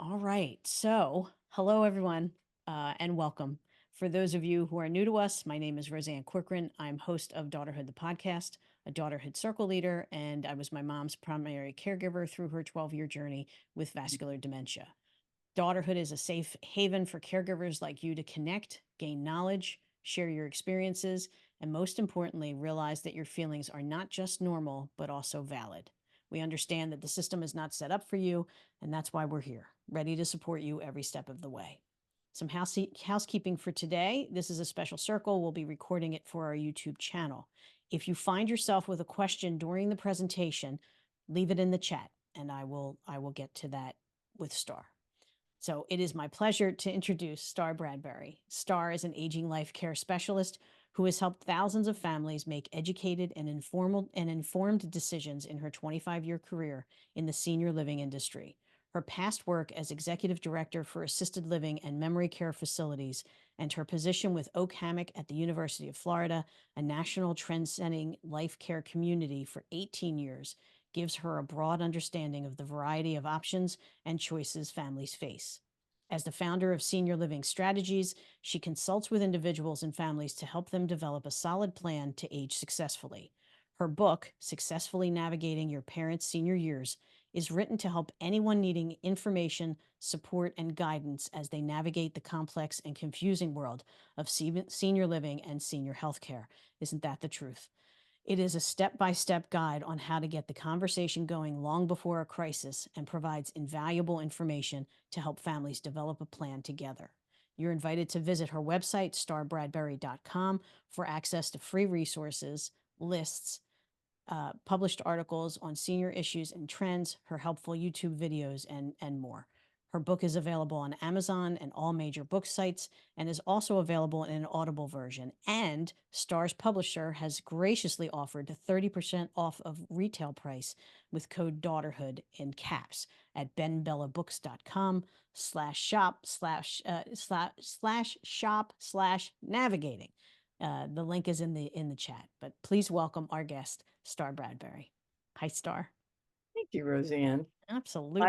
All right. So, hello, everyone, and welcome. For those of you who are new to us, my name is Rosanne Corcoran. I'm host of Daughterhood, the podcast, a Daughterhood circle leader, and I was my mom's primary caregiver through her 12-year journey with vascular dementia. Daughterhood is a safe haven for caregivers like you to connect, gain knowledge, share your experiences, and most importantly, realize that your feelings are not just normal, but also valid. We understand that the system is not set up for you, and that's why we're here, ready to support you every step of the way. Some housekeeping for today. This is a special circle. We'll be recording it for our YouTube channel. If you find yourself with a question during the presentation, leave it in the chat, and I will get to that with Star. So it is my pleasure to introduce Star Bradbury. Star is an aging life care specialist who has helped thousands of families make educated and informed decisions in her 25-year career in the senior living industry. Her past work as executive director for assisted living and memory care facilities and her position with Oak Hammock at the University of Florida, a national trend-setting life care community for 18 years, gives her a broad understanding of the variety of options and choices families face. As the founder of Senior Living Strategies, she consults with individuals and families to help them develop a solid plan to age successfully. Her book, Successfully Navigating Your Parents' Senior Years, is written to help anyone needing information, support, and guidance as they navigate the complex and confusing world of senior living and senior healthcare. Isn't that the truth? It is a step-by-step guide on how to get the conversation going long before a crisis and provides invaluable information to help families develop a plan together. You're invited to visit her website, starbradbury.com, for access to free resources, lists, published articles on senior issues and trends, her helpful YouTube videos, and more. Her book is available on Amazon and all major book sites and is also available in an Audible version. And Star's publisher has graciously offered 30% off of retail price with code Daughterhood in caps at benbellabooks.com/shop/navigating. The link is in the chat, but please welcome our guest, Star Bradbury. Hi, Star. Thank you, Roseanne. Absolutely.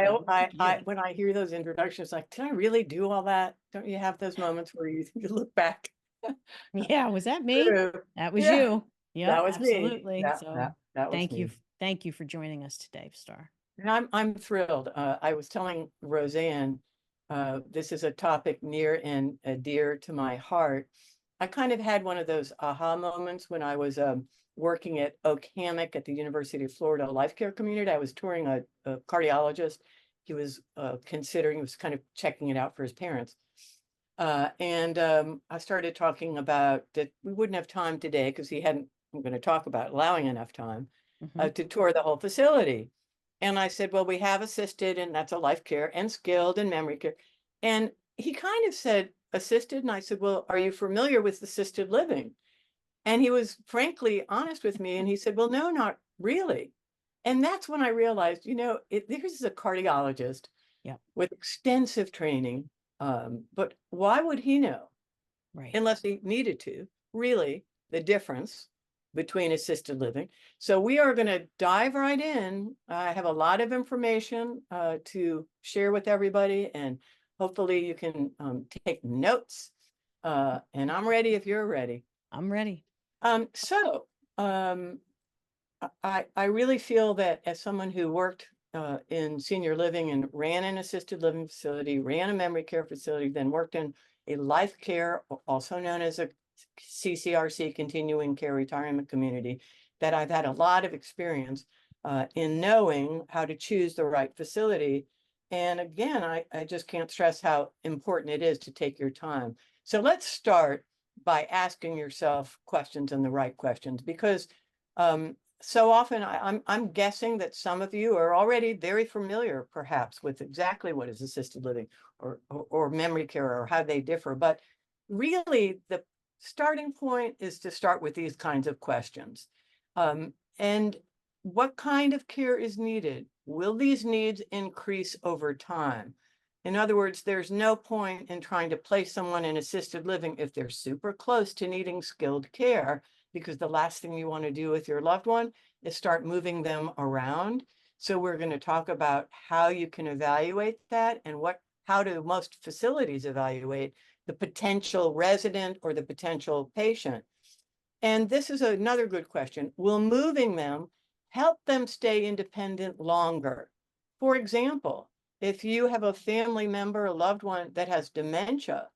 When I hear those introductions, like, did I really do all that? Don't you have those moments where you look back? Yeah, was that me? True. That was Yeah, you. Yep, that was me. absolutely. Yeah, So that was thank you. me. Thank you for joining us today, Star. And I'm thrilled. I was telling Roseanne, this is a topic near and dear to my heart. I kind of had one of those aha moments when I was working at Oak Hammock at the University of Florida Life Care Community. I was touring a cardiologist. He was he was kind of checking it out for his parents. I started talking about that we wouldn't have time today because I'm going to talk about allowing enough time to tour the whole facility. And I said, well, we have assisted, and that's a life care, and skilled and memory care. And he kind of said, assisted. And I said, well, are you familiar with assisted living? And he was frankly honest with me. And he said, well, no, not really. And that's when I realized, this is a cardiologist with extensive training. But why would he know? Right. Unless he needed to, really, the difference between assisted living. So we are going to dive right in. I have a lot of information to share with everybody, and hopefully you can take notes. And I'm ready if you're ready. I'm ready. I really feel that as someone who worked in senior living and ran an assisted living facility, ran a memory care facility, then worked in a life care, also known as a CCRC, continuing care retirement community, that I've had a lot of experience in knowing how to choose the right facility. And again, I just can't stress how important it is to take your time. So let's start by asking yourself questions and the right questions, because so often I'm guessing that some of you are already very familiar perhaps with exactly what is assisted living or memory care or how they differ. But really the starting point is to start with these kinds of questions. And what kind of care is needed? Will these needs increase over time? In other words, there's no point in trying to place someone in assisted living if they're super close to needing skilled care, because the last thing you want to do with your loved one is start moving them around. So we're going to talk about how you can evaluate that and how do most facilities evaluate the potential resident or the potential patient. And this is another good question. Will moving them help them stay independent longer? For example, if you have a family member, a loved one that has dementia,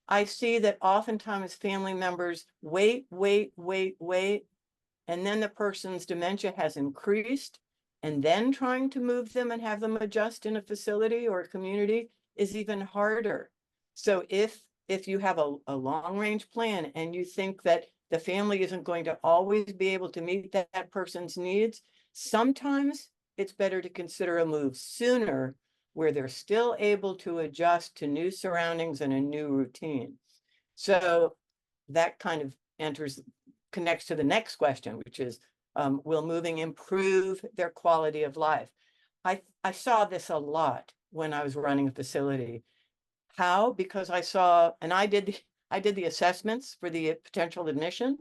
I see that oftentimes family members wait, and then the person's dementia has increased, and then trying to move them and have them adjust in a facility or a community is even harder. So if you have a long range plan and you think that the family isn't going to always be able to meet that person's needs, sometimes it's better to consider a move sooner where they're still able to adjust to new surroundings and a new routine. So that kind of connects to the next question, which is, will moving improve their quality of life? I saw this a lot when I was running a facility. How? Because I saw, and I did the assessments for the potential admission,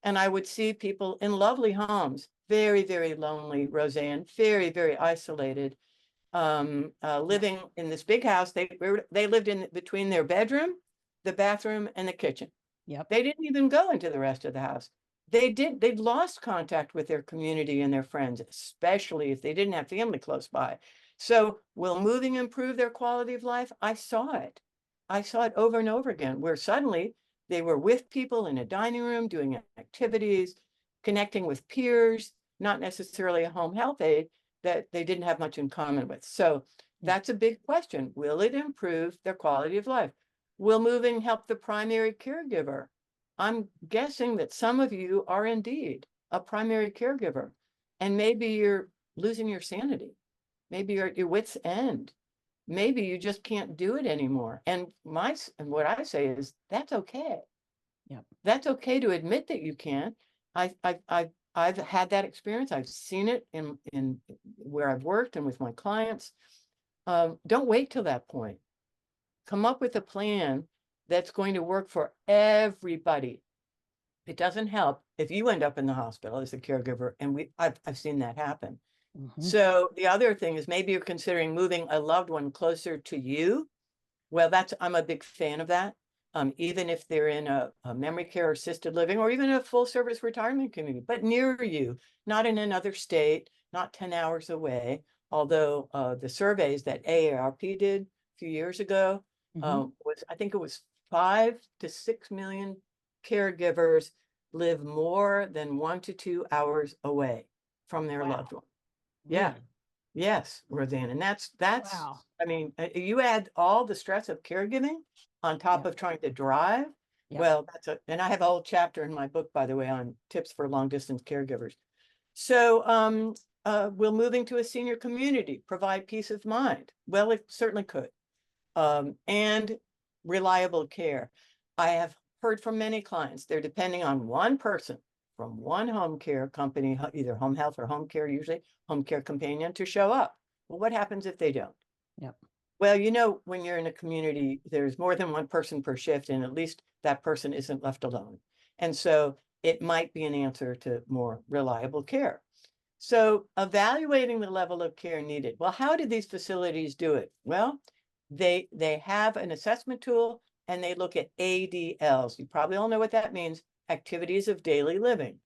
and I would see people in lovely homes, very, very lonely, Roseanne, very, very isolated, living in this big house. They lived in between their bedroom, the bathroom, and the kitchen. Yep. They didn't even go into the rest of the house. They'd lost contact with their community and their friends, especially if they didn't have family close by. So will moving improve their quality of life? I saw it. I saw it over and over again, where suddenly they were with people in a dining room, doing activities, connecting with peers, not necessarily a home health aide that they didn't have much in common with. So that's a big question. Will it improve their quality of life? Will moving help the primary caregiver? I'm guessing that some of you are indeed a primary caregiver, and maybe you're losing your sanity. Maybe you're at your wit's end. Maybe you just can't do it anymore. And what I say is that's okay. Yep. That's okay to admit that you can't. I've had that experience. I've seen it in where I've worked and with my clients. Don't wait till that point. Come up with a plan that's going to work for everybody. It doesn't help if you end up in the hospital as a caregiver, and I've seen that happen. So the other thing is maybe you're considering moving a loved one closer to you. Well, I'm a big fan of that. Even if they're in a memory care or assisted living, or even a full service retirement community, but near you, not in another state, not 10 hours away. Although the surveys that AARP did a few years ago I think it was 5 to 6 million caregivers live more than 1 to 2 hours away from their loved one. Yeah. Really? Yes, Roseanne. And that's, Wow. I mean, you add all the stress of caregiving on top of trying to drive. Well, and I have a whole chapter in my book, by the way, on tips for long distance caregivers. So, will moving to a senior community provide peace of mind? Well, it certainly could. And reliable care. I have heard from many clients, they're depending on one person from one home care company, either home health or home care, usually home care companion, to show up. Well, what happens if they don't? Yep. Well, you know, when you're in a community, there's more than one person per shift, and at least that person isn't left alone. And so it might be an answer to more reliable care. So evaluating the level of care needed. Well, how did these facilities do it? Well, they have an assessment tool, and they look at ADLs. You probably all know what that means, activities of daily living.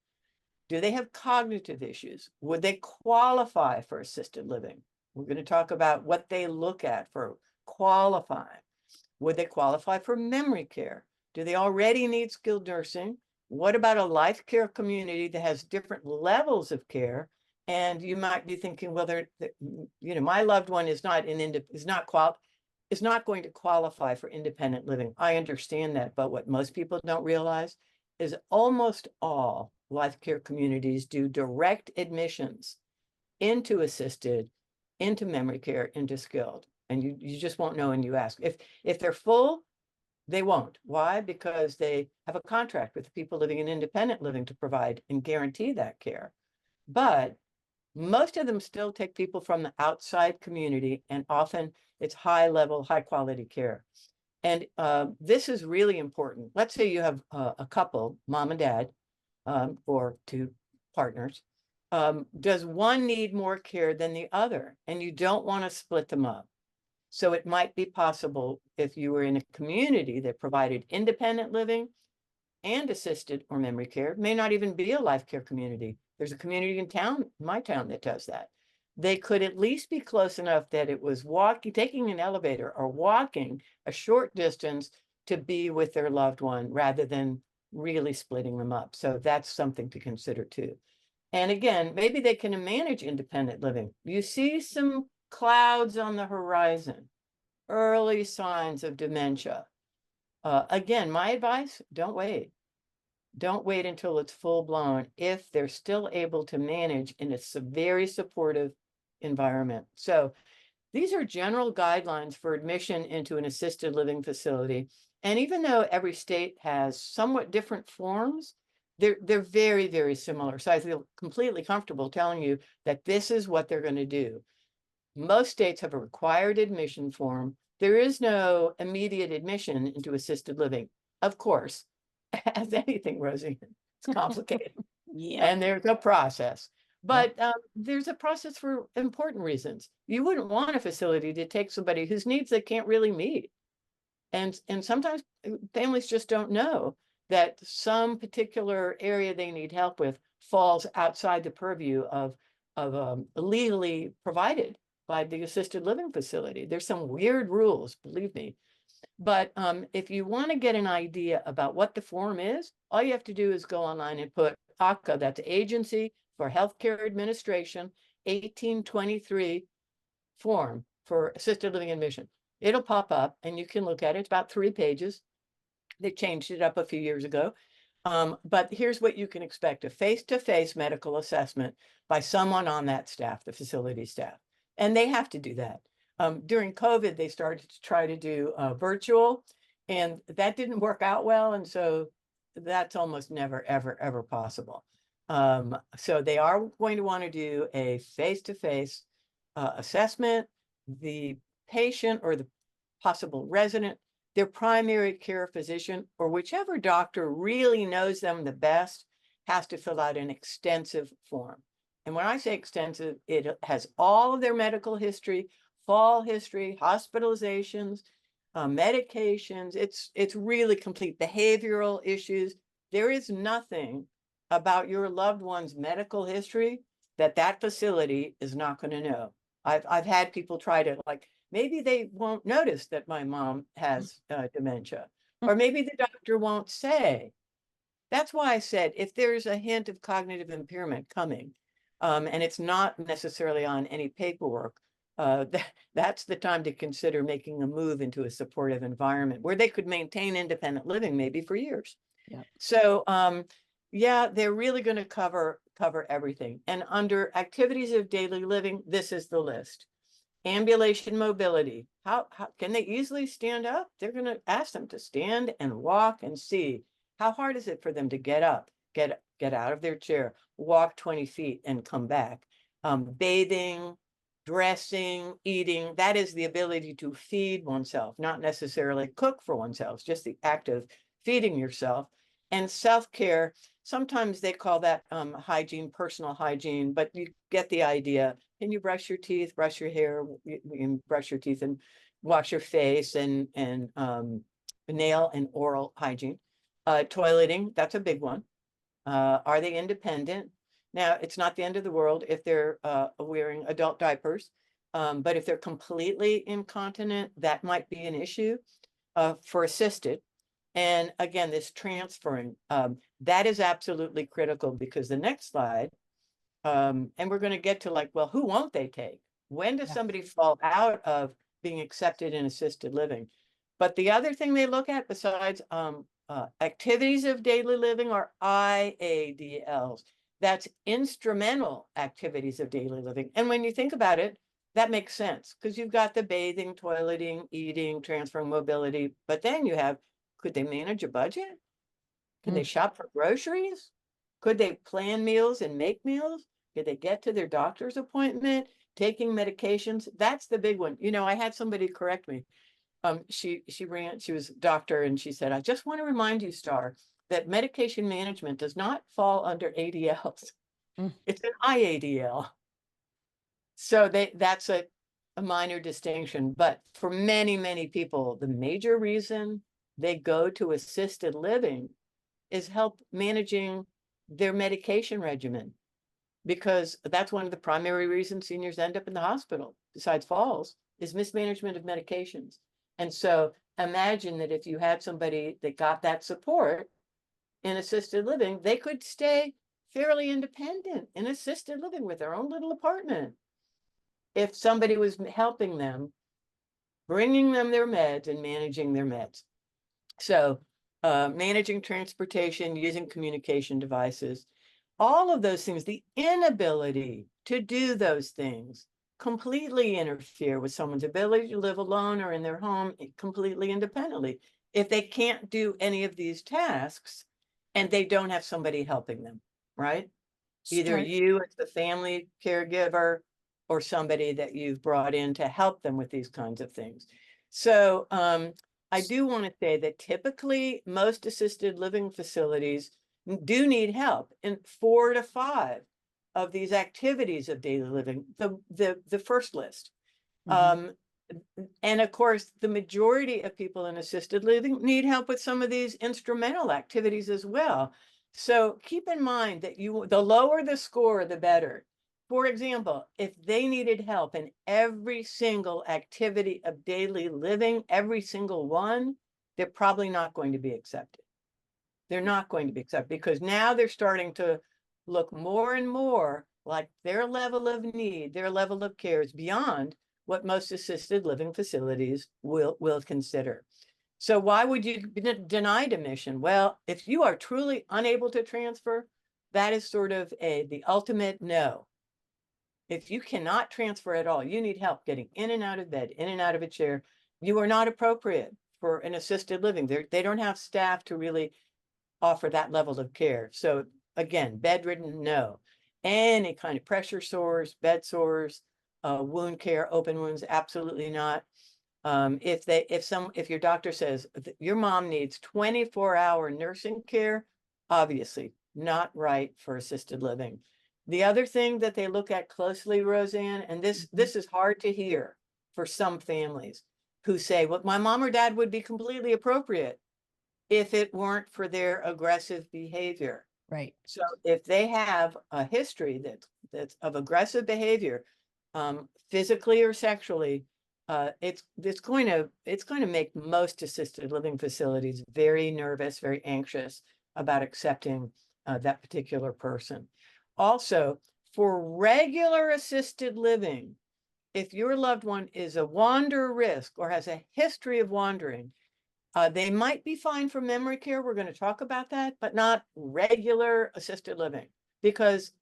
Do they have cognitive issues? Would they qualify for assisted living? We're going to talk about what they look at for qualifying. Would they qualify for memory care? Do they already need skilled nursing? What about a life care community that has different levels of care? And you might be thinking, well, my loved one is not going to qualify for independent living. I understand that, but what most people don't realize is almost all life care communities do direct admissions into assisted, into memory care, into skilled. And you just won't know when you ask. If they're full, they won't. Why? Because they have a contract with people living in independent living to provide and guarantee that care. But most of them still take people from the outside community, and often it's high level, high quality care. And this is really important. Let's say you have a couple, mom and dad, or two partners, Does one need more care than the other? And you don't want to split them up. So it might be possible if you were in a community that provided independent living and assisted or memory care, may not even be a life care community. There's a community in town, my town, that does that. They could at least be close enough that it was walking, taking an elevator or walking a short distance to be with their loved one rather than really splitting them up. So that's something to consider too. And again, maybe they can manage independent living. You see some clouds on the horizon, early signs of dementia. Again, my advice, don't wait. Don't wait until it's full blown if they're still able to manage in a very supportive environment. So these are general guidelines for admission into an assisted living facility. And even though every state has somewhat different forms, they're very, very similar. So I feel completely comfortable telling you that this is what they're going to do. Most states have a required admission form. There is no immediate admission into assisted living. Of course, as anything, Rosie, it's complicated. Yep. And there's a process. Yep. But there's a process for important reasons. You wouldn't want a facility to take somebody whose needs they can't really meet. And sometimes families just don't know that some particular area they need help with falls outside the purview of legally provided by the assisted living facility. There's some weird rules, believe me. But if you want to get an idea about what the form is, all you have to do is go online and put ACA, that's Agency for Healthcare Administration, 1823 form for assisted living admission. It'll pop up and you can look at it. It's about 3 pages. They changed it up a few years ago. But here's what you can expect: a face-to-face medical assessment by someone on that staff, the facility staff. And they have to do that. During COVID, they started to try to do virtual, and that didn't work out well. And so that's almost never, ever, ever possible. So they are going to want to do a face-to-face assessment. The patient or the possible resident, their primary care physician, or whichever doctor really knows them the best, has to fill out an extensive form. And when I say extensive, it has all of their medical history, fall history, hospitalizations, medications. It's really complete. Behavioral issues. There is nothing about your loved one's medical history that facility is not going to know. I've had people try to, like, maybe they won't notice that my mom has dementia, or maybe the doctor won't say. That's why I said, if there's a hint of cognitive impairment coming, and it's not necessarily on any paperwork, that's the time to consider making a move into a supportive environment where they could maintain independent living maybe for years. Yep. So yeah, they're really going to cover everything. And under activities of daily living, this is the list. Ambulation mobility. How can they easily stand up? They're going to ask them to stand and walk and see. How hard is it for them to get up, get out of their chair, walk 20 feet and come back? Bathing, dressing, eating, that is the ability to feed oneself, not necessarily cook for oneself, just the act of feeding yourself. And self-care, sometimes they call that hygiene, personal hygiene, but you get the idea. Can you brush your teeth, brush your hair, you can brush your teeth and wash your face, and nail and oral hygiene. Toileting, that's a big one. Are they independent? Now, it's not the end of the world if they're wearing adult diapers, but if they're completely incontinent, that might be an issue for assisted. And again, this transferring, that is absolutely critical, because the next slide, and we're going to get to, like, well, who won't they take? When does somebody fall out of being accepted in assisted living? But the other thing they look at besides activities of daily living are IADLs. That's instrumental activities of daily living. And when you think about it, that makes sense, because you've got the bathing, toileting, eating, transferring mobility, but then you have, could they manage a budget? Can they shop for groceries? Could they plan meals and make meals? Could they get to their doctor's appointment, taking medications? That's the big one. You know, I had somebody correct me. She was a doctor, and she said, I just want to remind you, Star, that medication management does not fall under ADLs. Mm. It's an IADL. So that's a minor distinction, but for many, many people, the major reason they go to assisted living is help managing their medication regimen, because that's one of the primary reasons seniors end up in the hospital, besides falls, is mismanagement of medications. And so imagine that if you had somebody that got that support in assisted living, they could stay fairly independent in assisted living with their own little apartment. If somebody was helping them, bringing them their meds and managing their meds. So managing transportation, using communication devices, all of those things, the inability to do those things completely interfere with someone's ability to live alone or in their home completely independently. If they can't do any of these tasks and they don't have somebody helping them, right? Either Start. you as the family caregiver or somebody that you've brought in to help them with these kinds of things. So I do want to say that typically most assisted living facilities do need help in 4 to 5 of these activities of daily living, the first list. Mm-hmm. And of course, the majority of people in assisted living need help with some of these instrumental activities as well. So keep in mind that the lower the score, the better. For example, if they needed help in every single activity of daily living, every single one, they're probably not going to be accepted. They're not going to be accepted because now they're starting to look more and more like their level of need, their level of care is beyond what most assisted living facilities will consider. So why would you be denied admission? Well, if you are truly unable to transfer, that is sort of the ultimate no. If you cannot transfer at all, you need help getting in and out of bed, in and out of a chair, you are not appropriate for an assisted living. They don't have staff to really offer that level of care. So again, bedridden, no. Any kind of pressure sores, bed sores, wound care, open wounds, absolutely not. If your doctor says your mom needs 24-hour nursing care, obviously not right for assisted living. The other thing that they look at closely, Rosanne, and this is hard to hear for some families who say, well, my mom or dad would be completely appropriate if it weren't for their aggressive behavior. Right. So if they have a history that's of aggressive behavior, physically or sexually, it's going to make most assisted living facilities very nervous, very anxious about accepting that particular person. Also, for regular assisted living, if your loved one is a wander risk or has a history of wandering, they might be fine for memory care. We're going to talk about that, but not regular assisted living because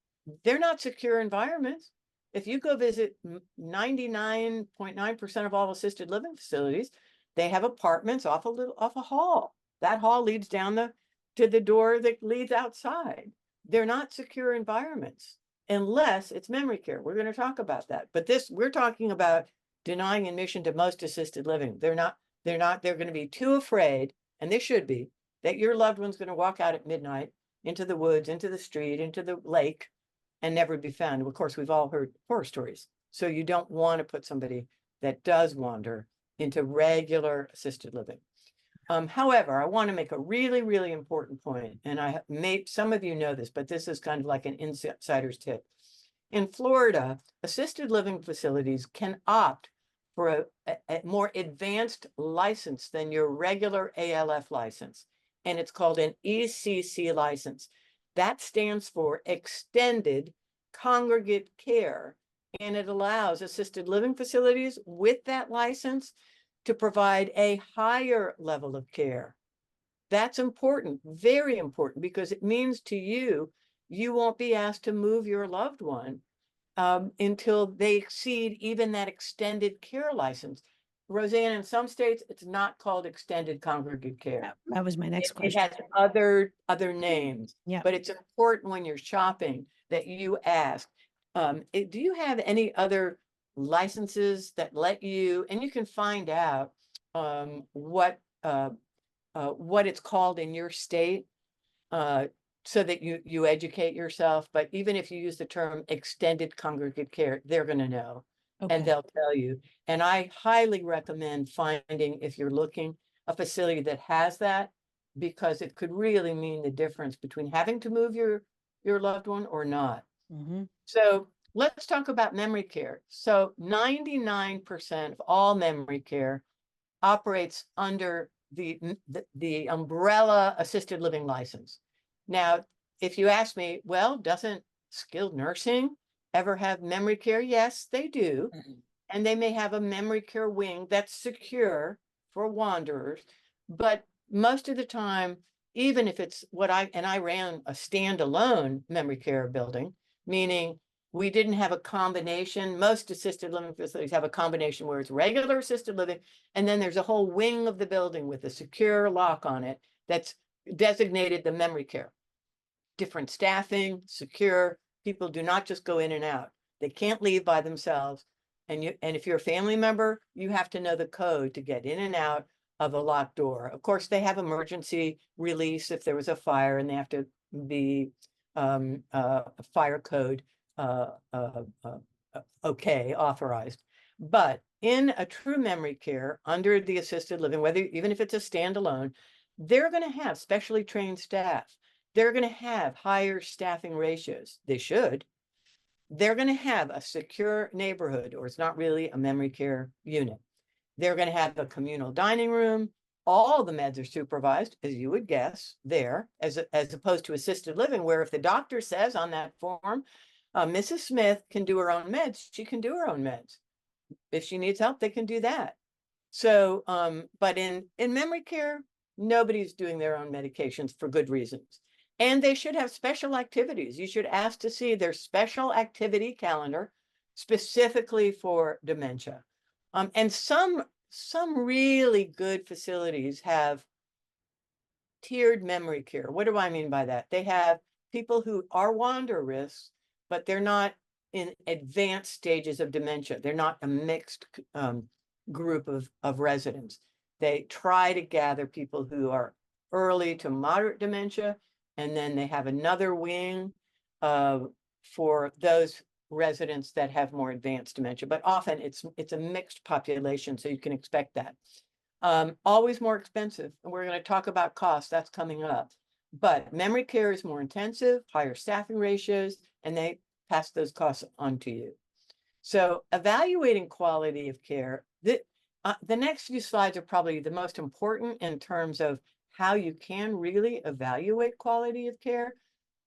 they're not secure environments. If you go visit 99.9% of all assisted living facilities, they have apartments off a hall. That hall leads down to the door that leads outside. They're not secure environments unless it's memory care. We're going to talk about that. But we're talking about denying admission to most assisted living. They're going to be too afraid, and they should be, that your loved one's going to walk out at midnight into the woods, into the street, into the lake, and never be found. Of course, we've all heard horror stories. So you don't want to put somebody that does wander into regular assisted living. However, I want to make a really, really important point, and some of you know this, but this is kind of like an insider's tip. In Florida, assisted living facilities can opt for a more advanced license than your regular ALF license, and it's called an ECC license. That stands for Extended Congregate Care, and it allows assisted living facilities with that license to provide a higher level of care. That's important, very important, because it means to you, you won't be asked to move your loved one until they exceed even that extended care license. Rosanne, in some states, it's not called extended congregate care. That was my next It question. has other names, Yeah. but it's important when you're shopping that you ask, do you have any other licenses that let you, and you can find out what it's called in your state, so that you educate yourself. But even if you use the term extended congregate care, they're going to know and Okay. they'll tell you. And I highly recommend finding, if you're looking, a facility that has that, because it could really mean the difference between having to move your loved one or not. Mm-hmm. So let's talk about memory care. So 99% of all memory care operates under the umbrella assisted living license. Now, if you ask me, well, doesn't skilled nursing ever have memory care? Yes, they do. And they may have a memory care wing that's secure for wanderers. But most of the time, even if it's I ran a standalone memory care building, meaning we didn't have a combination. Most assisted living facilities have a combination where it's regular assisted living, and then there's a whole wing of the building with a secure lock on it that's designated the memory care. Different staffing, secure. People do not just go in and out. They can't leave by themselves. And if you're a family member, you have to know the code to get in and out of a locked door. Of course, they have emergency release if there was a fire, and they have to be fire code okay, authorized. But in a true memory care under the assisted living, whether even if it's a standalone, they're going to have specially trained staff. They're going to have higher staffing ratios. They should. They're going to have a secure neighborhood, or it's not really a memory care unit. They're going to have a communal dining room. All the meds are supervised, as you would guess, there, as opposed to assisted living, where if the doctor says on that form, Mrs. Smith can do her own meds, she can do her own meds. If she needs help, they can do that. So, but in memory care, nobody's doing their own medications for good reasons. And they should have special activities. You should ask to see their special activity calendar specifically for dementia. And some really good facilities have tiered memory care. What do I mean by that? They have people who are wander risks, but they're not in advanced stages of dementia. They're not a mixed group of residents. They try to gather people who are early to moderate dementia, and then they have another wing for those residents that have more advanced dementia. But often it's a mixed population, so you can expect that. Always more expensive. And we're going to talk about cost. That's coming up. But memory care is more intensive, higher staffing ratios, and they pass those costs on to you. So evaluating quality of care, the next few slides are probably the most important in terms of how you can really evaluate quality of care.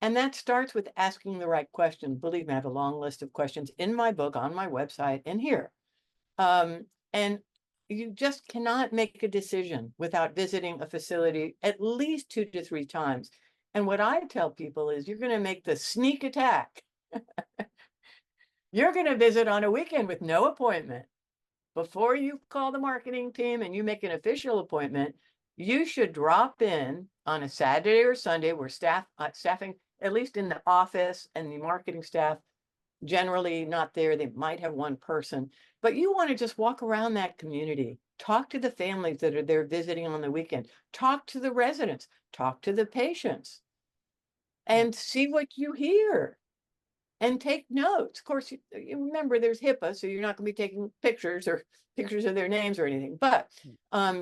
And that starts with asking the right questions. Believe me, I have a long list of questions in my book, on my website, and here. And you just cannot make a decision without visiting a facility at least 2 to 3 times. And what I tell people is you're going to make the sneak attack. You're going to visit on a weekend with no appointment. Before you call the marketing team and you make an official appointment, you should drop in on a Saturday or Sunday where staffing, at least in the office and the marketing staff, generally not there. They might have one person, but you want to just walk around that community, talk to the families that are there visiting on the weekend, talk to the residents, talk to the patients, and see what you hear and take notes. Of course, you remember there's HIPAA, so you're not going to be taking pictures of their names or anything, but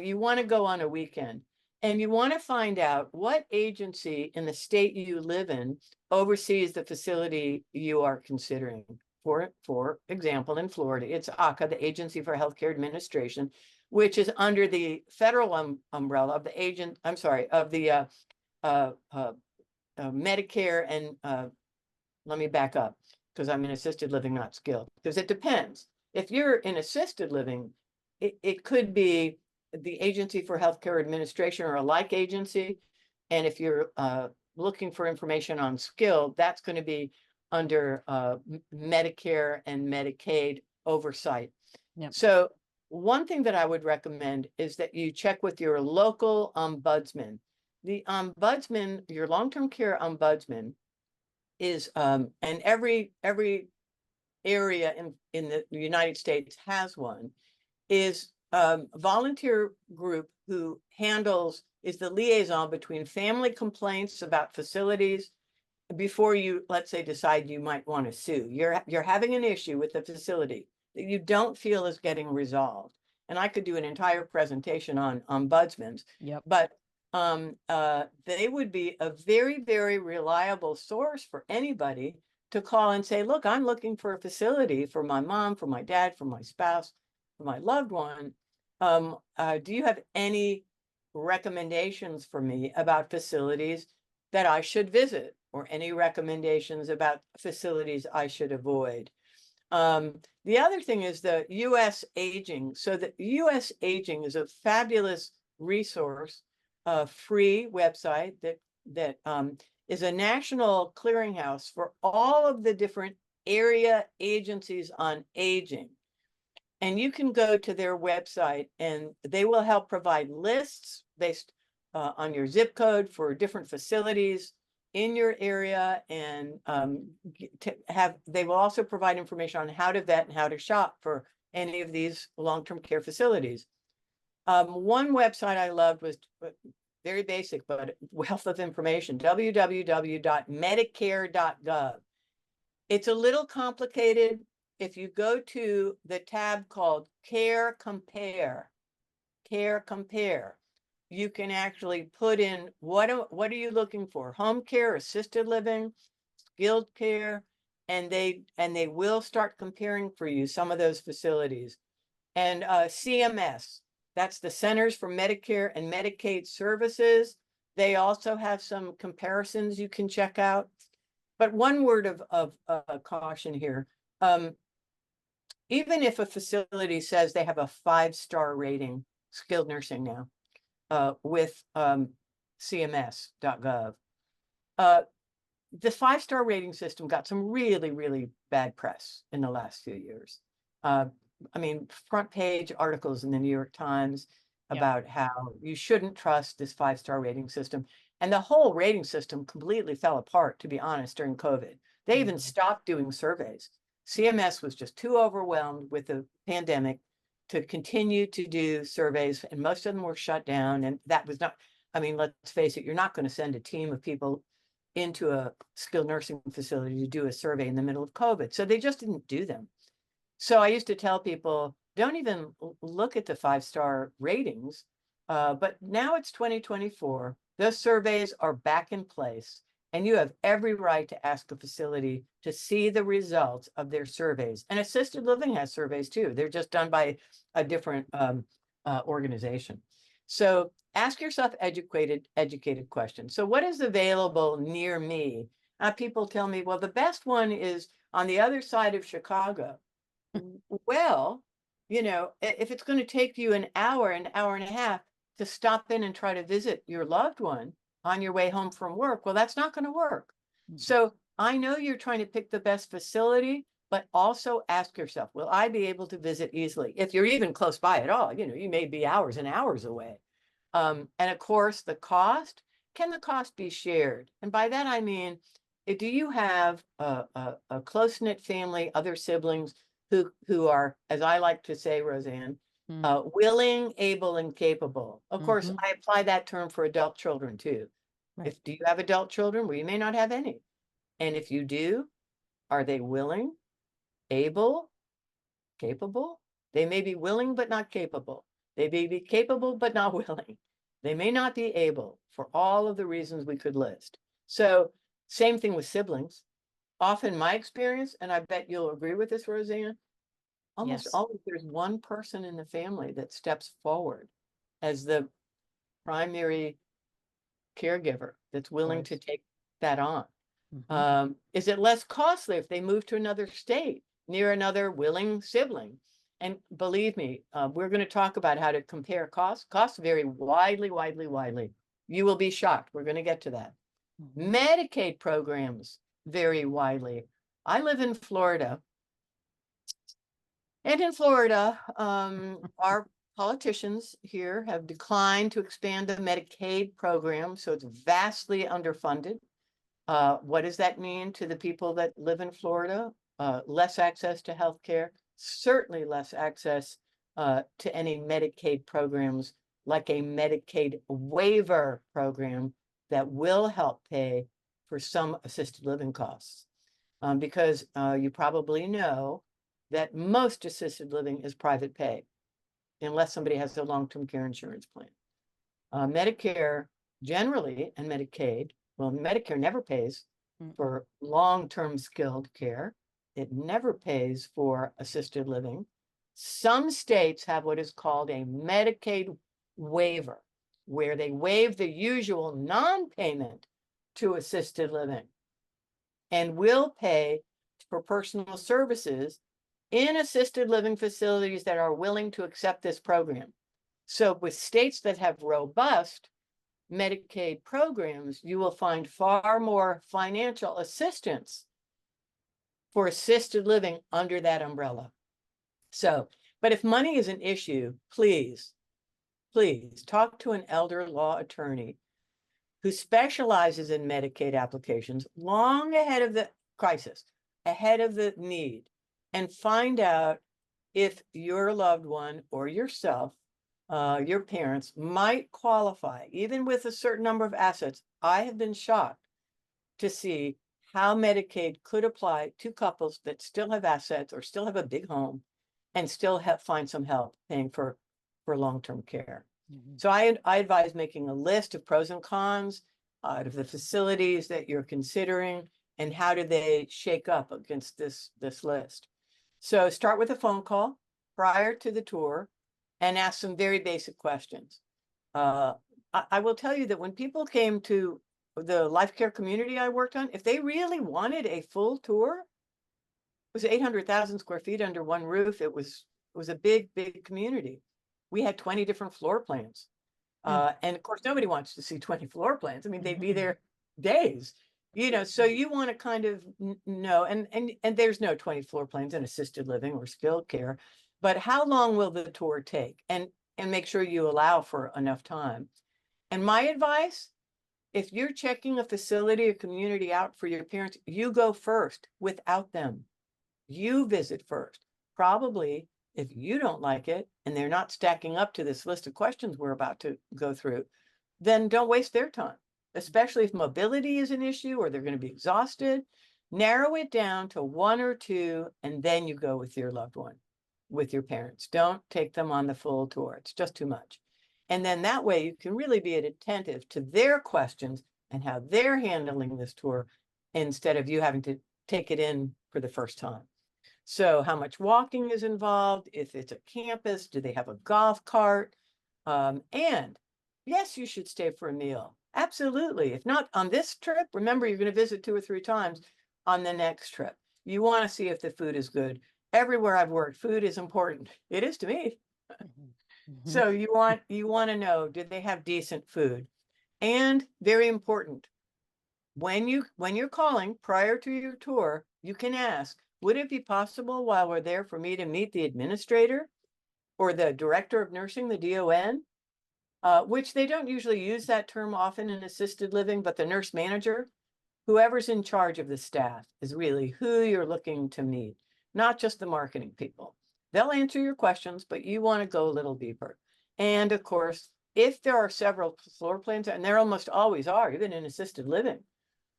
you want to go on a weekend and you want to find out what agency in the state you live in oversees the facility you are considering. For example, in Florida, it's AHCA, the Agency for Healthcare Administration, which is under the federal umbrella of the Medicare and let me back up, because I'm in assisted living, not skilled, because it depends. If you're in assisted living, it could be the Agency for Healthcare Administration or a like agency. And if you're looking for information on skilled, that's going to be under Medicare and Medicaid oversight. Yep. So one thing that I would recommend is that you check with your local ombudsman. The ombudsman, your long-term care ombudsman, is and every area in the United States has one, is volunteer group who is the liaison between family complaints about facilities before you, let's say, decide you might want to sue. You're having an issue with the facility that you don't feel is getting resolved. And I could do an entire presentation on ombudsmans, Yep. but they would be a very, very reliable source for anybody to call and say, look, I'm looking for a facility for my mom, for my dad, for my spouse, for my loved one. Do you have any recommendations for me about facilities that I should visit, or any recommendations about facilities I should avoid? The other thing is the US Aging. So the US Aging is a fabulous resource, a free website that is a national clearinghouse for all of the different area agencies on aging. And you can go to their website and they will help provide lists based on your zip code for different facilities in your area, and they will also provide information on how to vet and how to shop for any of these long-term care facilities. One website I loved was very basic, but wealth of information, www.medicare.gov. It's a little complicated. If you go to the tab called Care Compare, you can actually put in what are you looking for? Home care, assisted living, skilled care, and they will start comparing for you some of those facilities. And CMS, that's the Centers for Medicare and Medicaid Services. They also have some comparisons you can check out. But one word of caution here. Even if a facility says they have a 5-star rating, skilled nursing now, with CMS.gov, the 5-star rating system got some really, really bad press in the last few years. I mean, front page articles in the New York Times about how you shouldn't trust this 5-star rating system. And the whole rating system completely fell apart, to be honest, during COVID. They even stopped doing surveys. CMS was just too overwhelmed with the pandemic to continue to do surveys, and most of them were shut down. And that was not, I mean, let's face it, you're not going to send a team of people into a skilled nursing facility to do a survey in the middle of COVID. So they just didn't do them. So I used to tell people, don't even look at the 5-star ratings. But now it's 2024. Those surveys are back in place, and you have every right to ask a facility to see the results of their surveys. And assisted living has surveys too. They're just done by a different organization. So ask yourself educated questions. So what is available near me? People tell me, well, the best one is on the other side of Chicago. Well, you know, if it's going to take you an hour and a half to stop in and try to visit your loved one on your way home from work, well, that's not going to work. So I know you're trying to pick the best facility, but also ask yourself, will I be able to visit easily? If you're even close by at all, you know, you may be hours and hours away. And of course, the cost, can the cost be shared? And by that, I mean, do you have a close-knit family, other siblings who are, as I like to say, Roseanne, willing, able, and capable? Of course, I apply that term for adult children too. Right. Do you have adult children? Well, you may not have any. And if you do, are they willing, able, capable? They may be willing, but not capable. They may be capable, but not willing. They may not be able, for all of the reasons we could list. So same thing with siblings. Often my experience, and I bet you'll agree with this, Roseanne, almost Yes. always there's one person in the family that steps forward as the primary caregiver that's willing to take that on. Is it less costly if they move to another state near another willing sibling? And believe me, we're going to talk about how to compare costs. Costs vary widely. You will be shocked. We're going to get to that. Medicaid programs vary widely. I live in Florida. And in Florida, our politicians here have declined to expand the Medicaid program, so it's vastly underfunded. What does that mean to the people that live in Florida? Less access to health care, certainly less access to any Medicaid programs, like a Medicaid waiver program that will help pay for some assisted living costs. Because you probably know that most assisted living is private pay, unless somebody has a long-term care insurance plan. Medicare generally and Medicaid, well, Medicare never pays for long-term skilled care. It never pays for assisted living. Some states have what is called a Medicaid waiver, where they waive the usual non-payment to assisted living and will pay for personal services in assisted living facilities that are willing to accept this program. So with states that have robust Medicaid programs, you will find far more financial assistance for assisted living under that umbrella. So, but if money is an issue, please talk to an elder law attorney who specializes in Medicaid applications long ahead of the crisis, ahead of the need, and find out if your loved one or yourself, your parents might qualify, even with a certain number of assets. I have been shocked to see how Medicaid could apply to couples that still have assets or still have a big home and still find some help paying for long-term care. So I advise making a list of pros and cons out of the facilities that you're considering and how do they shake up against this list. So start with a phone call prior to the tour and ask some very basic questions. I will tell you that when people came to the life care community I worked on, if they really wanted a full tour, it was 800,000 square feet under one roof. It was a big community. We had 20 different floor plans. And of course, nobody wants to see 20 floor plans. I mean, they'd be there days, so you want to kind of know, and there's no 20 floor plans in assisted living or skilled care, but how long will the tour take? And make sure you allow for enough time. And my advice, if you're checking a facility or community out for your parents, you go first without them. You visit first. Probably if you don't like it and they're not stacking up to this list of questions we're about to go through, then don't waste their time, especially if mobility is an issue or they're going to be exhausted. Narrow it down to one or two, and then you go with your loved one, with your parents. Don't take them on the full tour. It's just too much. And then that way you can really be attentive to their questions and how they're handling this tour instead of you having to take it in for the first time. So how much walking is involved? If it's a campus, do they have a golf cart? And yes, you should stay for a meal. Absolutely. If not on this trip, remember you're going to visit 2 or 3 times on the next trip. You want to see if the food is good. Everywhere I've worked, food is important. It is to me. So you want to know, did they have decent food? And very important, when you're calling prior to your tour, you can ask, would it be possible while we're there for me to meet the administrator or the director of nursing, the DON, which they don't usually use that term often in assisted living, but the nurse manager, whoever's in charge of the staff is really who you're looking to meet, not just the marketing people. They'll answer your questions, but you want to go a little deeper. And of course, if there are several floor plans, and there almost always are, even in assisted living,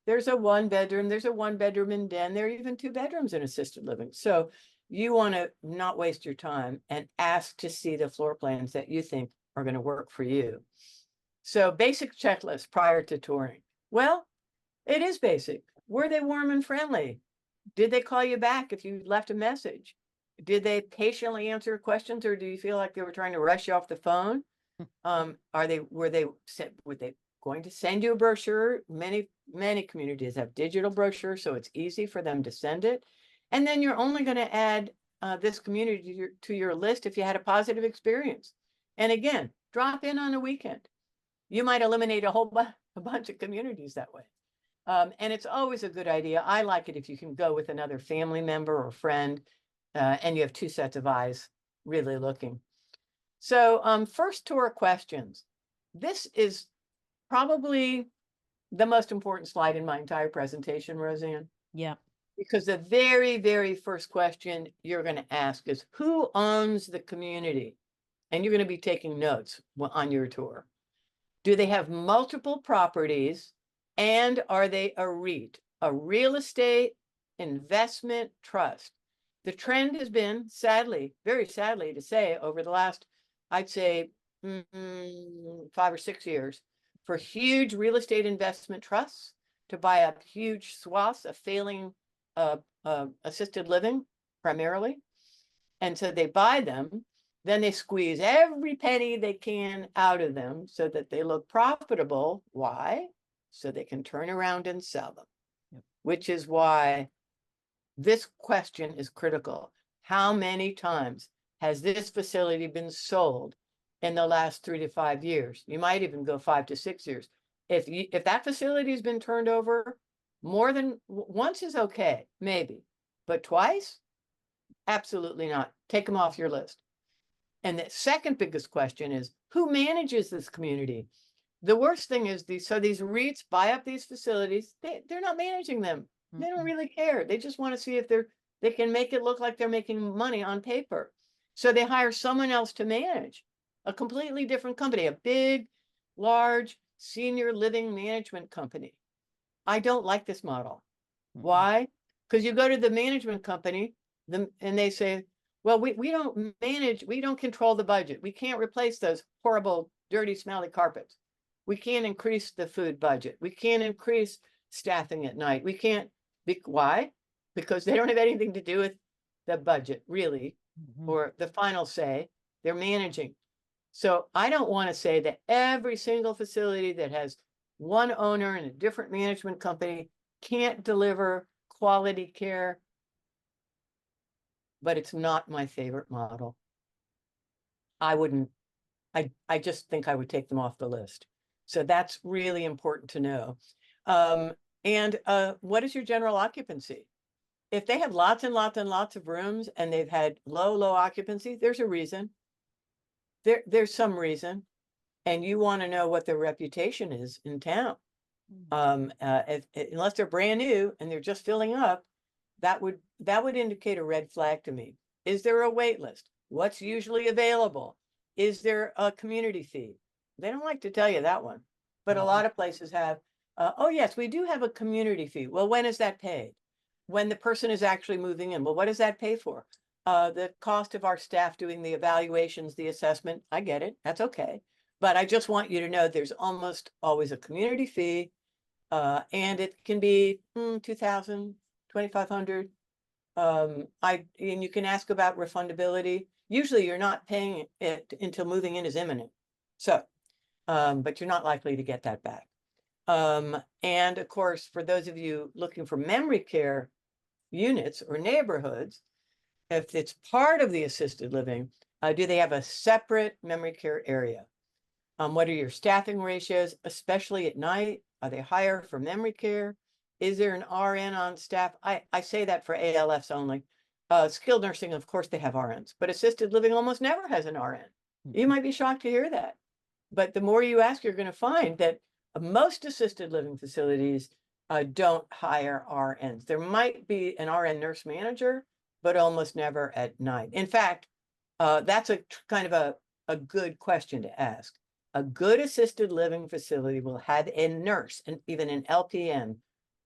there's a 1-bedroom, there's a 1-bedroom in den, there are even 2 bedrooms in assisted living. So you want to not waste your time and ask to see the floor plans that you think are going to work for you. So basic checklist prior to touring. Well, it is basic. Were they warm and friendly? Did they call you back if you left a message? Did they patiently answer questions, or do you feel like they were trying to rush you off the phone? Were they going to send you a brochure? Many communities have digital brochures, so it's easy for them to send it. And then you're only going to add this community to your list if you had a positive experience. And again, drop in on a weekend. You might eliminate a bunch of communities that way. And it's always a good idea. I like it if you can go with another family member or friend, and you have 2 sets of eyes really looking. So first tour questions. This is probably the most important slide in my entire presentation, Roseanne. Yeah. Because the very, very first question you're going to ask is, who owns the community? And you're going to be taking notes on your tour. Do they have multiple properties? And are they a REIT, a real estate investment trust? The trend has been, sadly, very sadly to say, over the last, I'd say, 5 or 6 years, for huge real estate investment trusts to buy up huge swaths of failing assisted living, primarily. And so they buy them, then they squeeze every penny they can out of them so that they look profitable. Why? So they can turn around and sell them. Yep. Which is why this question is critical. How many times has this facility been sold in the last 3 to 5 years? You might even go 5 to 6 years. If that facility has been turned over, more than once is okay, maybe, but twice, absolutely not. Take them off your list. And the second biggest question is, who manages this community? The worst thing is these REITs buy up these facilities. They're not managing them. They don't really care. They just want to see if they can make it look like they're making money on paper. So they hire someone else to manage, a completely different company, a big, large senior living management company. I don't like this model. Why? Because you go to the management company and they say, well, we don't manage, we don't control the budget. We can't replace those horrible, dirty, smelly carpets. We can't increase the food budget. We can't increase staffing at night. We can't. Why? Because they don't have anything to do with the budget, really, or the final say. They're managing. So I don't want to say that every single facility that has one owner and a different management company can't deliver quality care, but it's not my favorite model. I wouldn't, I just think I would take them off the list. So that's really important to know. And what is your general occupancy? If they have lots and lots and lots of rooms and they've had low occupancy, there's a reason. There's some reason. And you want to know what their reputation is in town. Unless they're brand new and they're just filling up, that would indicate a red flag to me. Is there a wait list? What's usually available? Is there a community fee? They don't like to tell you that one, but a lot of places have. Oh yes, we do have a community fee. Well, when is that paid? When the person is actually moving in. Well, what does that pay for? The cost of our staff doing the evaluations, the assessment. I get it. That's okay. But I just want you to know there's almost always a community fee, and it can be $2,000, $2,500. And you can ask about refundability. Usually you're not paying it until moving in is imminent. So, but you're not likely to get that back. And of course, for those of you looking for memory care units or neighborhoods, if it's part of the assisted living, do they have a separate memory care area? What are your staffing ratios, especially at night? Are they higher for memory care? Is there an RN on staff? I say that for ALFs only. Skilled nursing, of course, they have RNs, but assisted living almost never has an RN. You might be shocked to hear that. But the more you ask, you're going to find that most assisted living facilities don't hire RNs. There might be an RN nurse manager, but almost never at night. In fact, that's a kind of a good question to ask. A good assisted living facility will have a nurse and even an LPN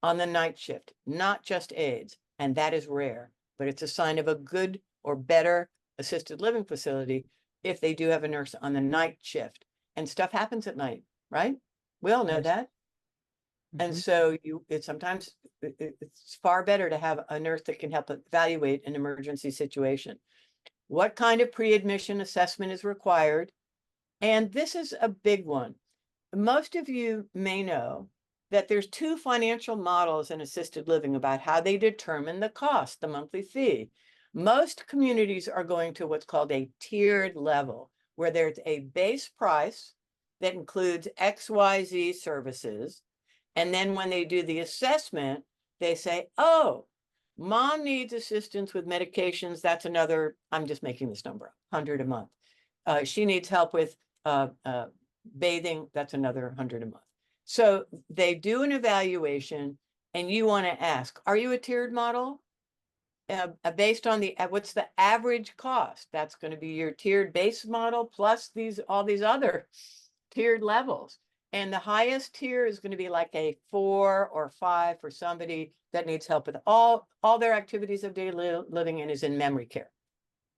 on the night shift, not just aides. And that is rare, but it's a sign of a good or better assisted living facility if they do have a nurse on the night shift. And stuff happens at night, right? We all know that. And so sometimes it's far better to have a nurse that can help evaluate an emergency situation. What kind of pre-admission assessment is required? And this is a big one. Most of you may know that there's 2 financial models in assisted living about how they determine the cost, the monthly fee. Most communities are going to what's called a tiered level, where there's a base price that includes XYZ services. And then when they do the assessment, they say, oh, mom needs assistance with medications. That's another, I'm just making this number up, 100 a month. She needs help with bathing. That's another 100 a month. So they do an evaluation and you want to ask, are you a tiered model? Based on what's the average cost? That's going to be your tiered base model plus all these other tiered levels. And the highest tier is going to be like a 4 or 5 for somebody that needs help with all their activities of daily living and is in memory care.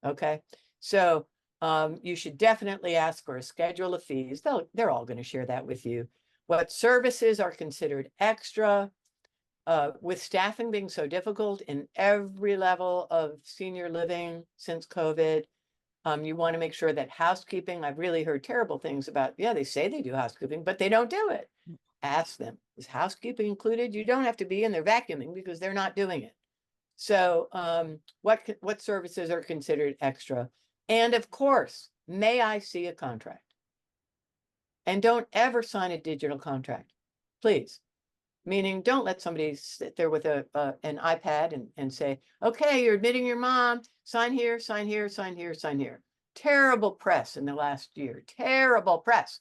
Okay, so you should definitely ask for a schedule of fees. They're all going to share that with you. What services are considered extra? With staffing being so difficult in every level of senior living since COVID, you want to make sure that housekeeping, I've really heard terrible things about, yeah, they say they do housekeeping, but they don't do it. Ask them, is housekeeping included? You don't have to be in there vacuuming because they're not doing it. So what services are considered extra? And of course, may I see a contract? And don't ever sign a digital contract, please. Meaning, don't let somebody sit there with an iPad and say, okay, you're admitting your mom, sign here, sign here, sign here, sign here. Terrible press in the last year, terrible press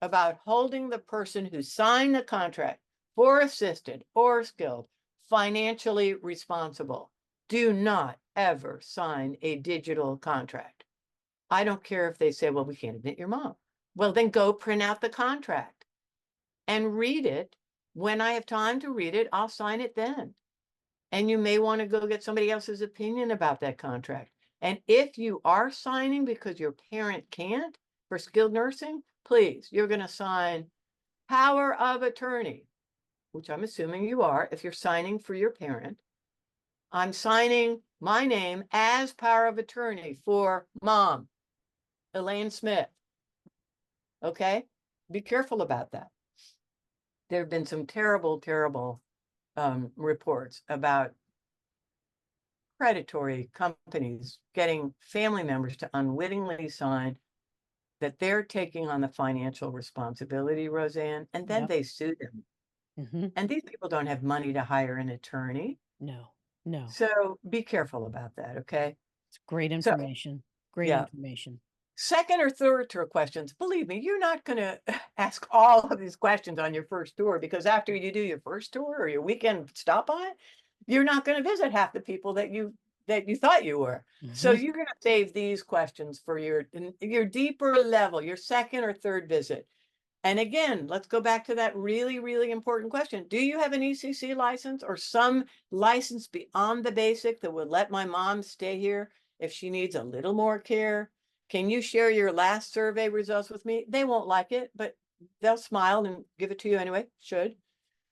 about holding the person who signed the contract for assisted or skilled financially responsible. Do not ever sign a digital contract. I don't care if they say, well, we can't admit your mom. Well, then go print out the contract and read it. When I have time to read it, I'll sign it then. And you may want to go get somebody else's opinion about that contract. And if you are signing because your parent can't for skilled nursing, please, you're going to sign power of attorney, which I'm assuming you are if you're signing for your parent. I'm signing my name as power of attorney for mom, Elaine Smith. Okay? Be careful about that. There have been some terrible, terrible reports about predatory companies getting family members to unwittingly sign that they're taking on the financial responsibility, Roseanne, and then Yep. they sue them. Mm-hmm. And these people don't have money to hire an attorney. No, no. So be careful about that, okay? It's great So, information. Great yeah. information. Second or third tour questions, believe me, you're not going to ask all of these questions on your first tour, because after you do your first tour or your weekend stop on it, you're not going to visit half the people that you thought you were. So Mm-hmm. you're going to save these questions for your deeper level, your second or third visit. And again, let's go back to that really, really important question. Do you have an ECC license or some license beyond the basic that would let my mom stay here if she needs a little more care? Can you share your last survey results with me? They won't like it, but they'll smile and give it to you anyway. Should.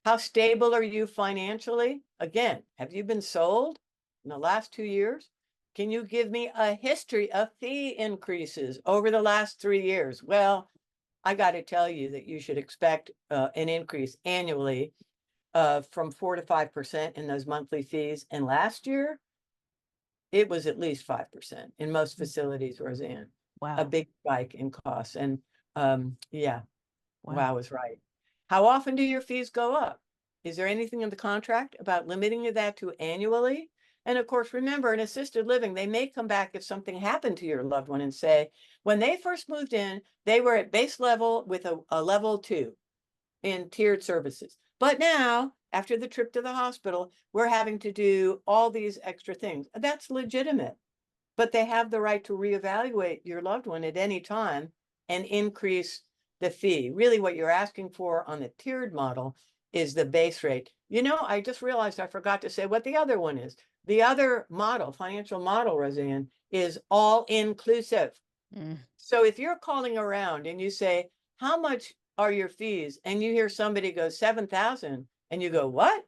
How stable are you financially? Again, have you been sold in the last 2 years? Can you give me a history of fee increases over the last 3 years? Well, I got to tell you that you should expect an increase annually from 4 to 5% in those monthly fees. And last year, it was at least 5% in most facilities, Roseanne. A Wow. big spike in costs. And yeah, Wow. wow is right. How often do your fees go up? Is there anything in the contract about limiting that to annually? And of course, remember, in assisted living, they may come back if something happened to your loved one and say, when they first moved in, they were at base level with a level 2 in tiered services. But now, after the trip to the hospital, we're having to do all these extra things. That's legitimate, but they have the right to reevaluate your loved one at any time and increase the fee. Really, what you're asking for on the tiered model is the base rate. You know, I just realized I forgot to say what the other one is. The other model, financial model, Roseanne, is all inclusive. Mm. So if you're calling around and you say, how much are your fees? And you hear somebody go 7,000 and you go, what?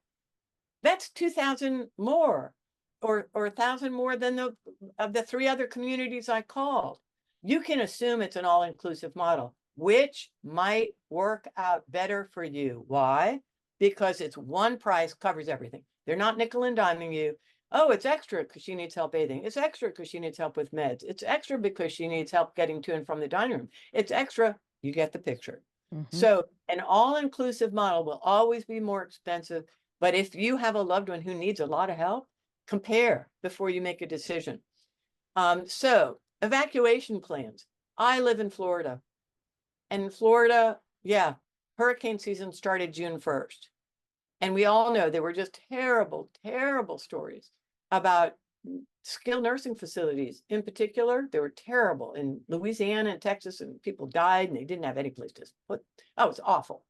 That's 2,000 more or 1,000 more than the 3 other communities I called. You can assume it's an all-inclusive model, which might work out better for you. Why? Because it's one price, covers everything. They're not nickel and diming you. Oh, it's extra because she needs help bathing. It's extra because she needs help with meds. It's extra because she needs help getting to and from the dining room. It's extra. You get the picture. Mm-hmm. So an all-inclusive model will always be more expensive. But if you have a loved one who needs a lot of help, compare before you make a decision. So evacuation plans. I live in Florida. And in Florida, yeah, hurricane season started June 1st. And we all know there were just terrible, terrible stories about skilled nursing facilities. In particular, they were terrible in Louisiana and Texas, and people died and they didn't have any place to put. Oh, it's awful.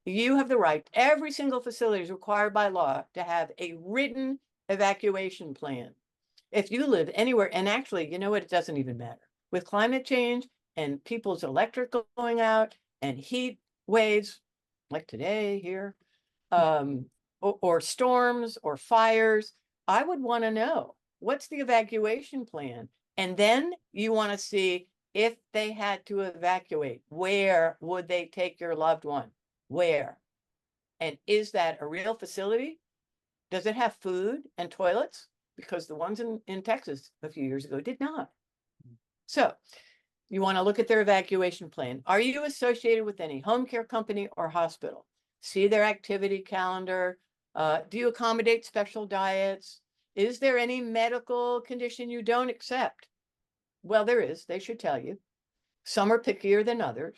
You have the right, every single facility is required by law to have a written evacuation plan. If you live anywhere, and actually, you know what, it doesn't even matter. With climate change and people's electric going out and heat waves, like today here, or storms or fires, I would want to know, what's the evacuation plan? And then you want to see, if they had to evacuate, where would they take your loved one? Where? And is that a real facility? Does it have food and toilets? Because the ones in Texas a few years ago did not. So you want to look at their evacuation plan. Are you associated with any home care company or hospital? See their activity calendar. Do you accommodate special diets? Is there any medical condition you don't accept? Well, there is. They should tell you. Some are pickier than others.